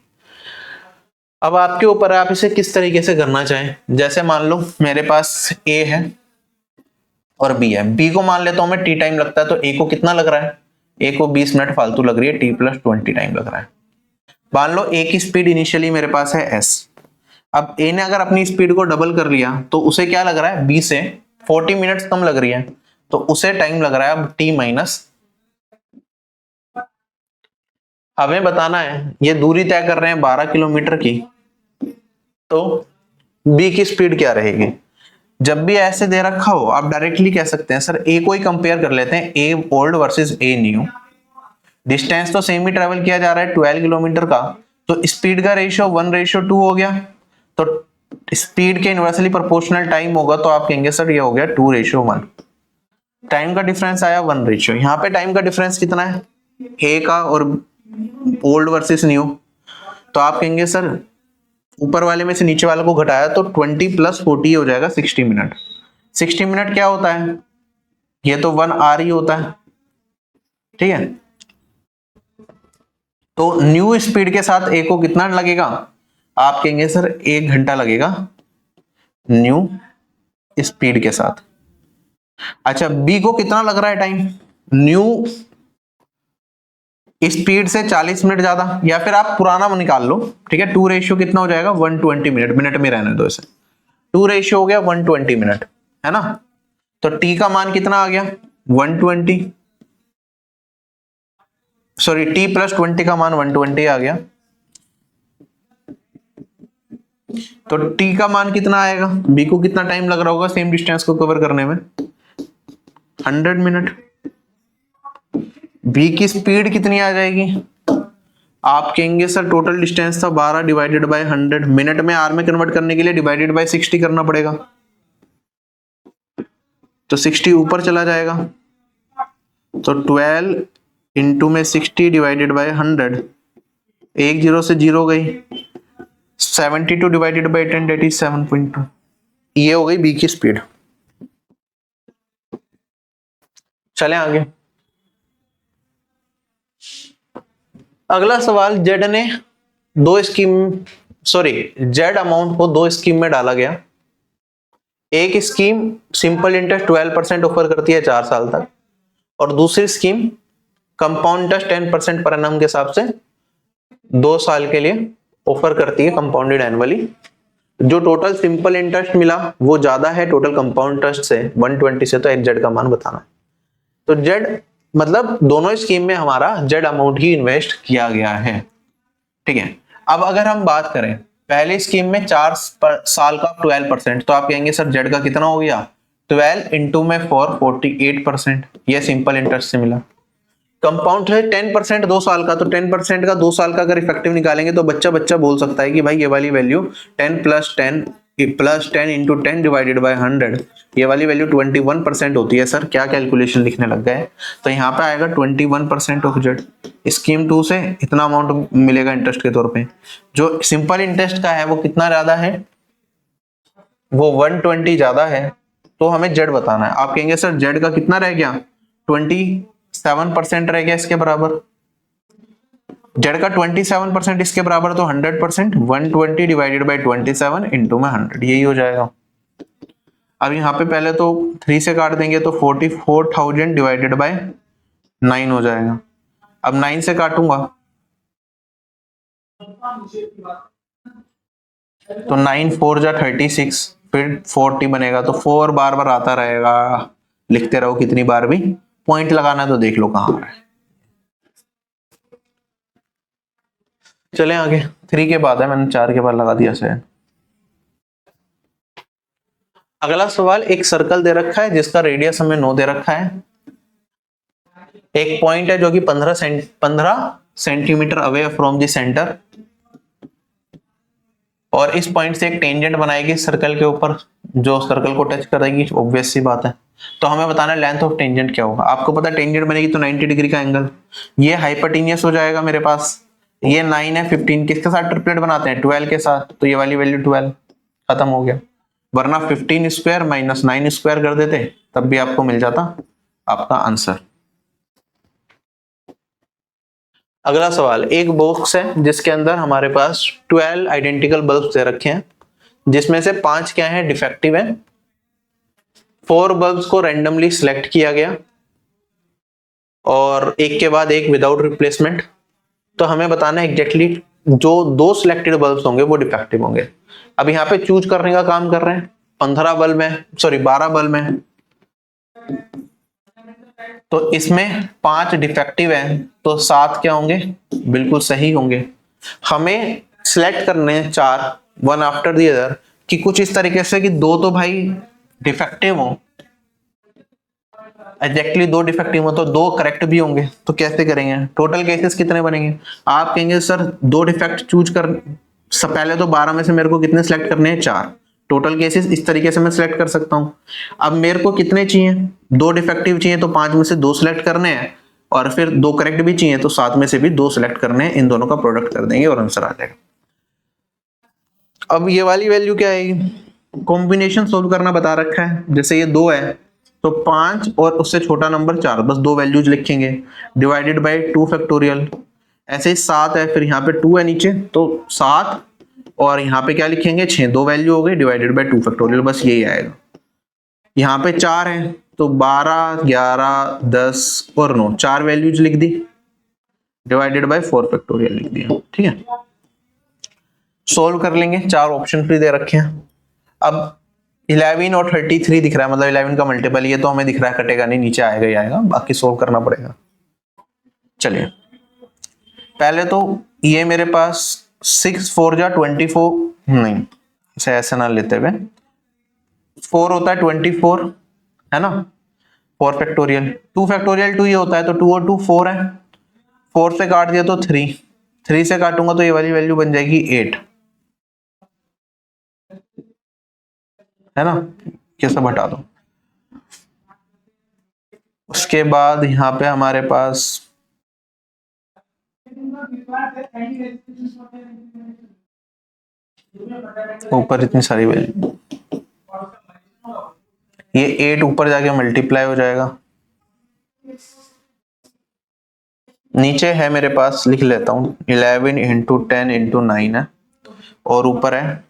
S2: अब आपके ऊपर है आप इसे किस तरीके से करना चाहें। जैसे मान लो मेरे पास ए है और बी है, बी को मान लेता हूं मैं टी टाइम लगता है, तो ए को कितना लग रहा है, ए को 20 मिनट फालतू लग रही है, टी प्लस 20 टाइम लग रहा है। मान लो ए की स्पीड इनिशियली मेरे पास है एस, अब ए ने अगर अपनी स्पीड को डबल कर लिया तो उसे क्या लग रहा है, बी से 40 मिनट्स कम लग रही है, तो उसे टाइम लग रहा है अब टी माइनस। हमें बताना है ये दूरी तय कर रहे हैं 12 किलोमीटर की, तो बी की स्पीड क्या रहेगी। जब भी ऐसे दे रखा हो आप डायरेक्टली कह सकते हैं सर ए को ही कंपेयर कर लेते हैं, a old versus a new. Distance तो सेम ही ट्रेवल किया जा रहा है 12 किलोमीटर का, तो स्पीड का रेशियो 1:2 हो गया, तो स्पीड के इनवर्सली प्रोपोर्शनल टाइम होगा, तो आप कहेंगे सर ये हो गया 2:1। टाइम का डिफरेंस आया 1:। यहाँ पे टाइम का डिफरेंस कितना है ए का और ओल्ड वर्सेस न्यू, तो आप कहेंगे सर ऊपर वाले में से नीचे वाले को घटाया तो 20 प्लस 40 हो जाएगा 60 मिनट। 60 मिनट क्या होता है, ये तो 1 आवर ही होता है, ठीक है। तो न्यू स्पीड के साथ ए को कितना लगेगा, आप कहेंगे सर 1 घंटा लगेगा न्यू स्पीड के साथ। अच्छा बी को कितना लग रहा है टाइम, न्यू स्पीड से 40 मिनट ज्यादा, या फिर आप पुराना निकाल लो, ठीक है। 2 रेशियो कितना हो जाएगा 120 मिनट, मिनट में रहने दो इसे, 2 रेशियो हो गया 120 मिनट, है ना। तो टी का मान कितना आ गया 120, सॉरी टी प्लस 20 का मान 120 आ गया, तो टी का मान कितना आएगा, बी को कितना टाइम लग रहा होगा सेम डिस्टेंस को कवर करने में 100 मिनट। बी की स्पीड कितनी आ जाएगी, आप कहेंगे सर टोटल डिस्टेंस था 12 डिवाइडेड बाय 100, मिनट में आर में कन्वर्ट करने के लिए डिवाइडेड बाय 60 करना पड़ेगा, तो 60 ऊपर चला जाएगा, तो 12 इंटू में 60 डिवाइडेड बाय 100, एक जीरो से जीरो गई, 72 डिवाइडेड बाय 10 दैट इज 7.2। ये हो गई बी की स्पीड। चलें आगे। अगला सवाल, जेड ने 2 स्कीम सॉरी जेड अमाउंट को दो स्कीम में डाला गया। एक स्कीम सिंपल इंटरेस्ट 12% ऑफर करती है 4 साल तक, और दूसरी scheme compound interest 10% per annum के हिसाब से 2 साल के लिए ऑफर करती है कंपाउंडेड एनुअली। जो टोटल सिंपल इंटरेस्ट मिला वो ज्यादा है टोटल कंपाउंड इंटरेस्ट से 120 से, तो एक जेड का मान बताना है। तो जेड मतलब दोनों स्कीम में हमारा जेड अमाउंट ही इन्वेस्ट किया गया है, ठीक है। अब अगर हम बात करें पहली स्कीम में 4 साल का 12%, तो आप कहेंगे सर जेड का कितना हो गया 12 इंटू में 4 48%, ये सिंपल इंटरेस्ट से मिला। कंपाउंड है 10% 2 साल का, तो 10% का 2 साल का अगर इफेक्टिव निकालेंगे तो बच्चा बोल सकता है कि भाई ये वाली value 10 plus 10 into 10 divided by 100, ये वाली वैल्यू 21% होती है। सर क्या कैलकुलेशन लिखने लग गए, तो यहाँ पे आएगा 21% ऑफ जेड। स्कीम 2 से इतना अमाउंट मिलेगा इंटरेस्ट के तौर पे। जो सिंपल इंटरेस्ट का है वो कितना ज्यादा है, वो 120 ज्यादा है, तो हमें जेड बताना है। आप कहेंगे सर जेड का कितना रह गया 27% रह गया इसके बराबर। जेड का 27% इसके बराबर, तो 100% 120 डिवाइडेड बाई 27 इंटू में 100, यही हो जाएगा। अब यहाँ पे पहले तो 3 से काट देंगे तो 44,000 डिवाइडेड बाय 9 हो जाएगा। अब 9 से काटूंगा तो 9 4 जा 36, फिर 40 बनेगा, तो 4 बार बार आता रहेगा, लिखते रहो कितनी बार भी। पॉइंट लगाना है तो देख लो कहां है। चले आगे, 3 के बाद है, मैंने 4 के बाद लगा दिया शायद। अगला सवाल, एक सर्कल दे रखा है जिसका रेडियस हमें 9 दे रखा है। एक पॉइंट है जो कि 15 centimetre away from the centre, और इस पॉइंट से एक टेंजेंट बनाएगी सर्कल के ऊपर जो सर्कल को टच करेगी, ऑब्वियस सी बात है। तो हमें बताना है लेंथ ऑफ टेंजेंट क्या होगा। आपको पता है टेंजेंट बनेगी तो 90 डिग्री का एंगल, ये हाइपोटेन्यूस हो जाएगा मेरे पास। ये 9 है, 15 किसके साथ ट्रिपलेट बनाते हैं 12 के साथ, तो ये वाली वैल्यू 12, खत्म हो गया। वरना 15 स्क्वायर माइनस 9 स्क्वायर कर देते तब भी आपको मिल जाता आपका आंसर। अगला सवाल, एक बॉक्स है जिसके अंदर हमारे पास 12 आइडेंटिकल बल्ब्स दे रखे हैं, जिसमें से 5 क्या है डिफेक्टिव है। 4 बल्ब्स को रैंडमली सिलेक्ट किया गया और एक के बाद एक विदाउट रिप्लेसमेंट। तो हमें बताना है एग्जैक्टली जो 2 सिलेक्टेड बल्ब्स होंगे वो डिफेक्टिव होंगे। अब यहाँ पे चूज करने का काम कर रहे हैं। 12 बल्ब है, तो इसमें 5 डिफेक्टिव हैं, तो 7 क्या होंगे बिल्कुल सही होंगे। हमें सिलेक्ट करने हैं 4 वन आफ्टर दी अदर, कि कुछ इस तरीके से कि 2 तो भाई डिफेक्टिव हो, एग्जैक्टली 2 डिफेक्टिव हो तो 2 करेक्ट भी होंगे। तो कैसे करेंगे, टोटल केसेस कितने बनेंगे। आप कहेंगे सर 2 डिफेक्ट चूज कर, पहले तो 12 में से मेरे को कितने सिलेक्ट करने हैं 4, टोटल केसेस इस तरीके से मैं सिलेक्ट कर सकता हूं। अब मेरे को कितने चाहिए 2 डिफेक्टिव चाहिए, तो 5 में से 2 सिलेक्ट करने हैं, और फिर 2 करेक्ट भी चाहिए तो 7 में से भी 2 सिलेक्ट करने हैं। इन दोनों का प्रोडक्ट कर देंगे और आंसर आ जाएगा। अब ये वाली वैल्यू क्या है, कॉम्बिनेशन सोल्व करना बता रखा है। जैसे ये 2 है तो 5 और उससे छोटा नंबर 4, बस 2 वैल्यूज लिखेंगे, डिवाइडेड बाय 2 फैक्टोरियल। ऐसे ही 7 है, फिर यहाँ पे 2 है नीचे तो 7, और यहाँ पे क्या लिखेंगे 6, 2 वैल्यू हो गई डिवाइडेड बाय 2 फैक्टोरियल, बस यही आएगा। यहाँ पे 4 है तो 12 11 10 और 9, 4 वैल्यूज लिख दी डिवाइडेड बाय 4 फैक्टोरियल लिख दिया, ठीक है। सोल्व कर लेंगे, 4 ऑप्शन फ्री दे रखे हैं। अब 11 और 33 दिख रहा है, मतलब 11 का मल्टीपल, ये तो हमें दिख रहा है कटेगा नहीं, नीचे आएगा ही आएगा, बाकी सोल्व करना पड़ेगा। चलिए पहले तो ये मेरे पास 6 4 जा 24, नहीं इसे ऐसे ना लेते हुए, 4 होता है 24 है ना, 4 फैक्टोरियल, 2 फैक्टोरियल 2 ये होता है, तो 2 और 2 4 है, 4 से काट दिया तो 3 से काटूंगा तो ये वाली वैल्यू बन जाएगी 8, है ना, ये सब हटा दो। उसके बाद यहाँ पे हमारे पास ऊपर इतनी सारी वैल्यू, ये 8 ऊपर जाके मल्टीप्लाई हो जाएगा, नीचे है मेरे पास लिख लेता हूं 11 इंटू 10 इंटू 9 है, और ऊपर है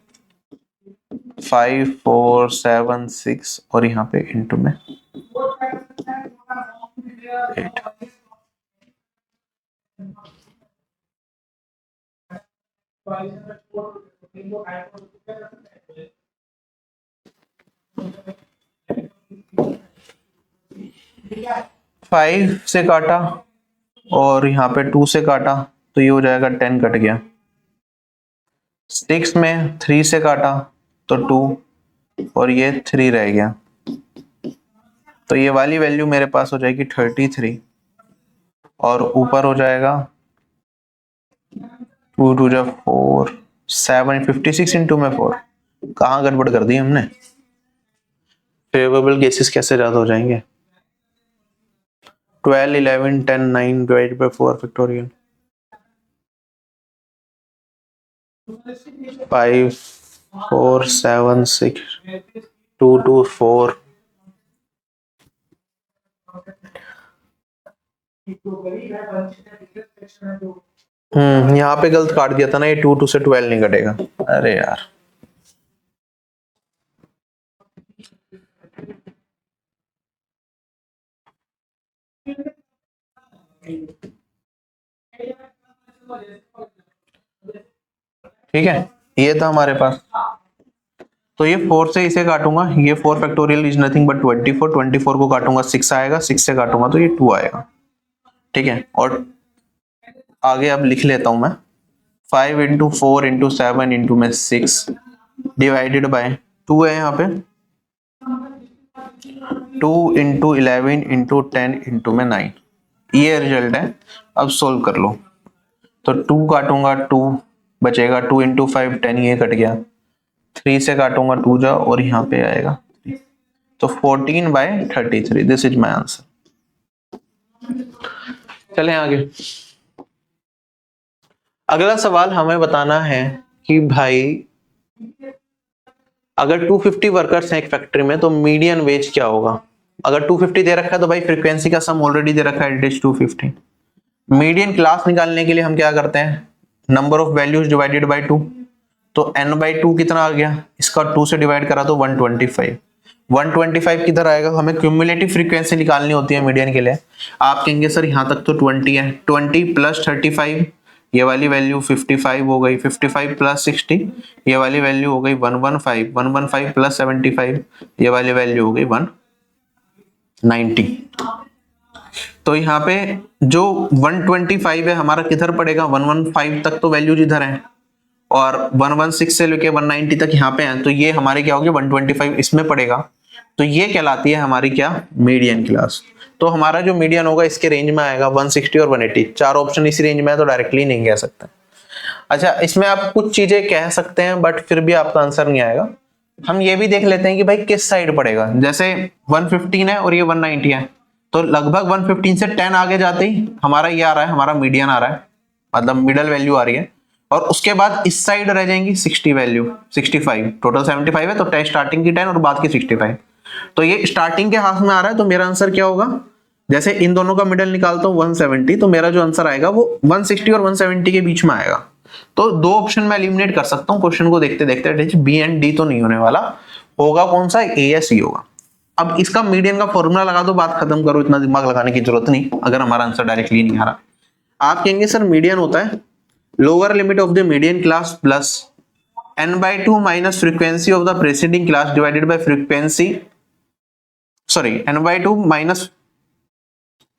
S2: 5 4 7 6 और यहाँ पे इंटू में 8। फाइव से काटा और यहाँ पे 2 से काटा तो ये हो जाएगा 10 कट गया। 6 में 3 से काटा तो 2 और ये 3 रह गया। तो ये वाली वैल्यू मेरे पास हो जाएगी 33 और ऊपर हो जाएगा 2 2 जा 4 7 56 इंटू में 4। कहाँ गड़बड़ कर दी हमने? फेवरेबल केसेस कैसे ज्यादा हो जाएंगे? 12 11 10 9 डिवाइडेड बाय 4 फैक्टोरियल 5 4 7 6 2 2 4। यहाँ पे गलत काट दिया था ना, ये 2 2 से 12 नहीं कटेगा। अरे यार ठीक है, ये था हमारे पास। तो ये 4 से इसे काटूंगा, ये 4 फैक्टोरियल इज नथिंग बट 24। 24 को काटूंगा 6 आएगा, 6 से काटूंगा तो ये 2 आएगा। ठीक है, और आगे अब लिख लेता हूं मैं 5 इंटू 4 इंटू 7 इंटू में 6 डिवाइडेड बाय 2 है यहाँ पे 2 इंटू 11 इंटू 10 इंटू में 9। ये रिजल्ट है। अब सोल्व कर लो। तो 2 काटूंगा 2 बचेगा, 2 इंटू 5 10, ये कट गया। 3 से काटूंगा 2 जा और यहाँ पे आएगा 3। तो 14/33 दिस इज माई आंसर। चलें आगे। अगला सवाल हमें बताना है कि भाई अगर 250 वर्कर्स हैं एक फैक्ट्री में तो मीडियन वेज क्या होगा। अगर 250 दे रखा है तो भाई फ्रीक्वेंसी का सम ऑलरेडी दे रखा है, इट इज 250। मीडियन क्लास निकालने के लिए हम क्या करते हैं, number of values divided by 2। तो n/2 कितना आ गया, इसका 2 से डिवाइड करा तो 125। 125 किधर आएगा, हमें क्यूमुलेटिव फ्रीक्वेंसी निकालनी होती है मीडियन के लिए। आप कहेंगे सर यहाँ तक तो 20 है, 20 प्लस 35 ये वाली वैल्यू 55 हो गई, 55 प्लस 60 ये वाली वैल्यू हो गई 115, 115 प्लस 75 ये वाली वैल्यू हो गई 190। तो यहाँ पे जो 125 है हमारा किधर पड़ेगा, 115 तक तो वैल्यूज इधर है और 116 से लेके 190 तक यहाँ पे है, तो ये हमारी क्या होगी 125 इसमें पड़ेगा। तो ये कहलाती है हमारी क्या, मीडियन क्लास। तो हमारा जो मीडियन होगा इसके रेंज में आएगा 160 और 180। चार ऑप्शन इसी रेंज में है तो डायरेक्टली नहीं कह सकते। अच्छा, इसमें आप कुछ चीजें कह सकते हैं बट फिर भी आपका आंसर नहीं आएगा। हम ये भी देख लेते हैं कि भाई किस साइड पड़ेगा। जैसे 115 है और ये 190 है, तो लगभग 115 से 10 आगे जाते ही हमारा ये आ रहा है, हमारा मीडियन आ रहा है, मतलब मिडल वैल्यू आ रही है। और उसके बाद इस साइड रह जाएंगी 60 वैल्यू, 65, टोटल 75 है तो स्टार्टिंग की 10 और बाद की 65। तो ये स्टार्टिंग के हाफ में आ रहा है, तो मेरा आंसर क्या होगा, जैसे इन दोनों का मिडल निकालता हूँ 170, तो मेरा जो आंसर आएगा वो 160 और 170 के बीच में आएगा। तो दो ऑप्शन में एलिमिनेट कर सकता हूँ क्वेश्चन को देखते देखते। बी एंड डी तो नहीं होने वाला, होगा कौन सा, ए या सी होगा। अब इसका मीडियन का फॉर्मूला लगा दो, बात खत्म करो, इतना दिमाग लगाने की जरूरत नहीं अगर हमारा आंसर डायरेक्टली नहीं आ रहा। आप कहेंगे सर मीडियन होता है lower limit of the median class plus n/2 minus frequency of the preceding class divided by frequency, sorry n/2 minus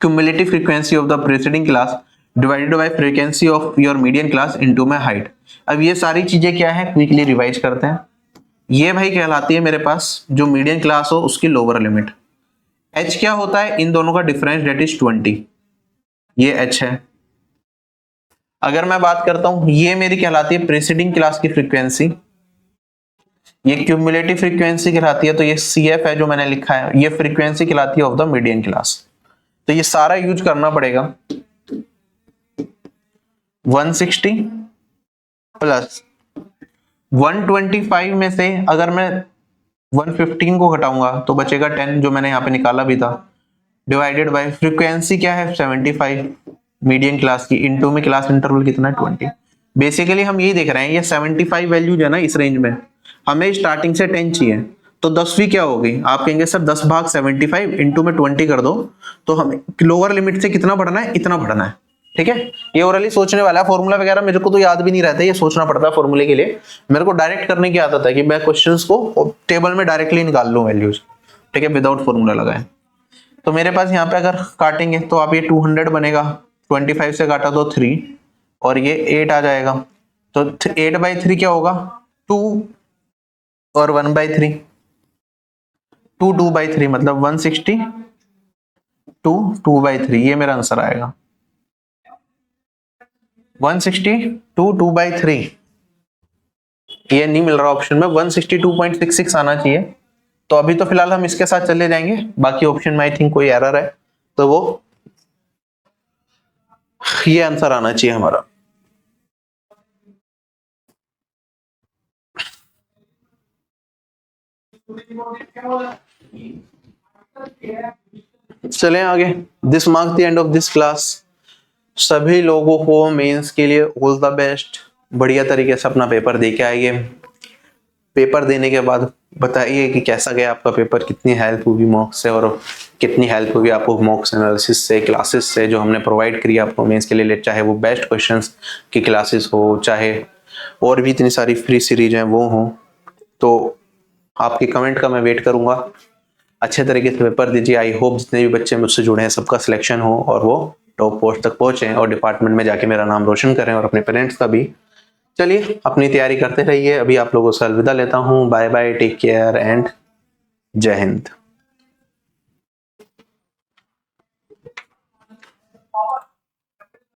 S2: cumulative frequency of the preceding class divided by frequency of your median class into my height। अब ये सारी चीजें क्या है, क्विकली रिवाइज करते हैं। ये भाई कहलाती है मेरे पास जो मीडियन क्लास हो उसकी लोअर लिमिट। h क्या होता है, इन दोनों का डिफरेंस, डेट इज 20, ये h है। अगर मैं बात करता हूं, ये मेरी कहलाती है प्रेसीडिंग क्लास की फ्रीक्वेंसी, ये क्यूमुलेटिव फ्रीक्वेंसी कहलाती है, तो ये CF है जो मैंने लिखा है, ये फ्रीक्वेंसी कहलाती है ऑफ द मीडियन क्लास। तो ये सारा यूज करना पड़ेगा। 160 प्लस 125 में से अगर मैं 115 को घटाऊंगा तो बचेगा 10 जो मैंने यहाँ पे निकाला भी था, डिवाइडेड बाय फ्रीक्वेंसी क्या है 75 मीडियन क्लास की, इनटू में क्लास इंटरवल कितना है 20, बेसिकली हम यही देख रहे हैं, ये 75 वैल्यूज है ना इस रेंज में, हमें स्टार्टिंग से 10 चाहिए, तो 10वीं क्या हो गई, आप कहेंगे सर 10 भाग 75 इंटू में 20 कर दो, तो हमें लोअर लिमिट से कितना बढ़ना है, इतना बढ़ना है। ठीक है, ये ओरली सोचने वाला है, फॉर्मूला वगैरह मेरे को तो याद भी नहीं रहता, ये सोचना पड़ता है फॉर्मूले के लिए। मेरे को डायरेक्ट करने की आदत है कि मैं क्वेश्चंस को टेबल में डायरेक्टली निकाल लूं वैल्यूज, ठीक है, विदाउट फॉर्मूला लगाए। तो मेरे पास यहाँ पे अगर काटेंगे तो आप ये 200 बनेगा, 25 से काटा तो 3 और ये 8 आ जाएगा, तो 8/3 क्या होगा, 2 और 1/3, 2 2/3 मतलब 160, 2 2/3, ये मेरा आंसर आएगा 160, 2 2/3। ये नहीं मिल रहा ऑप्शन में, 162.66 आना चाहिए। तो अभी तो फिलहाल हम इसके साथ चले जाएंगे, बाकी ऑप्शन में आई थिंक कोई एरर है, तो वो ये आंसर आना चाहिए हमारा। चलें आगे। This mark the end of this class. सभी लोगों को मेंस के लिए ऑल द बेस्ट, बढ़िया तरीके से अपना पेपर दे के आइए। पेपर देने के बाद बताइए कि कैसा गया आपका पेपर, कितनी हेल्प हुई मॉक्स से और कितनी हेल्प हुई आपको मॉक्स एनालिसिस से, क्लासेस से जो हमने प्रोवाइड करी आपको मेंस के लिए, चाहे वो बेस्ट क्वेश्चंस की क्लासेस हो, चाहे और भी इतनी सारी फ्री सीरीज हैं वो हो। तो आपके कमेंट का मैं वेट करूंगा। अच्छे तरीके से पेपर दीजिए। आई होप जितने भी बच्चे मुझसे जुड़े हैं सबका सिलेक्शन हो और वो टॉप पोस्ट तक पहुंचे और डिपार्टमेंट में जाके मेरा नाम रोशन करें और अपने पेरेंट्स का भी। चलिए अपनी तैयारी करते रहिए। अभी आप लोगों से अलविदा लेता हूँ। Bye bye, take care and जय हिंद।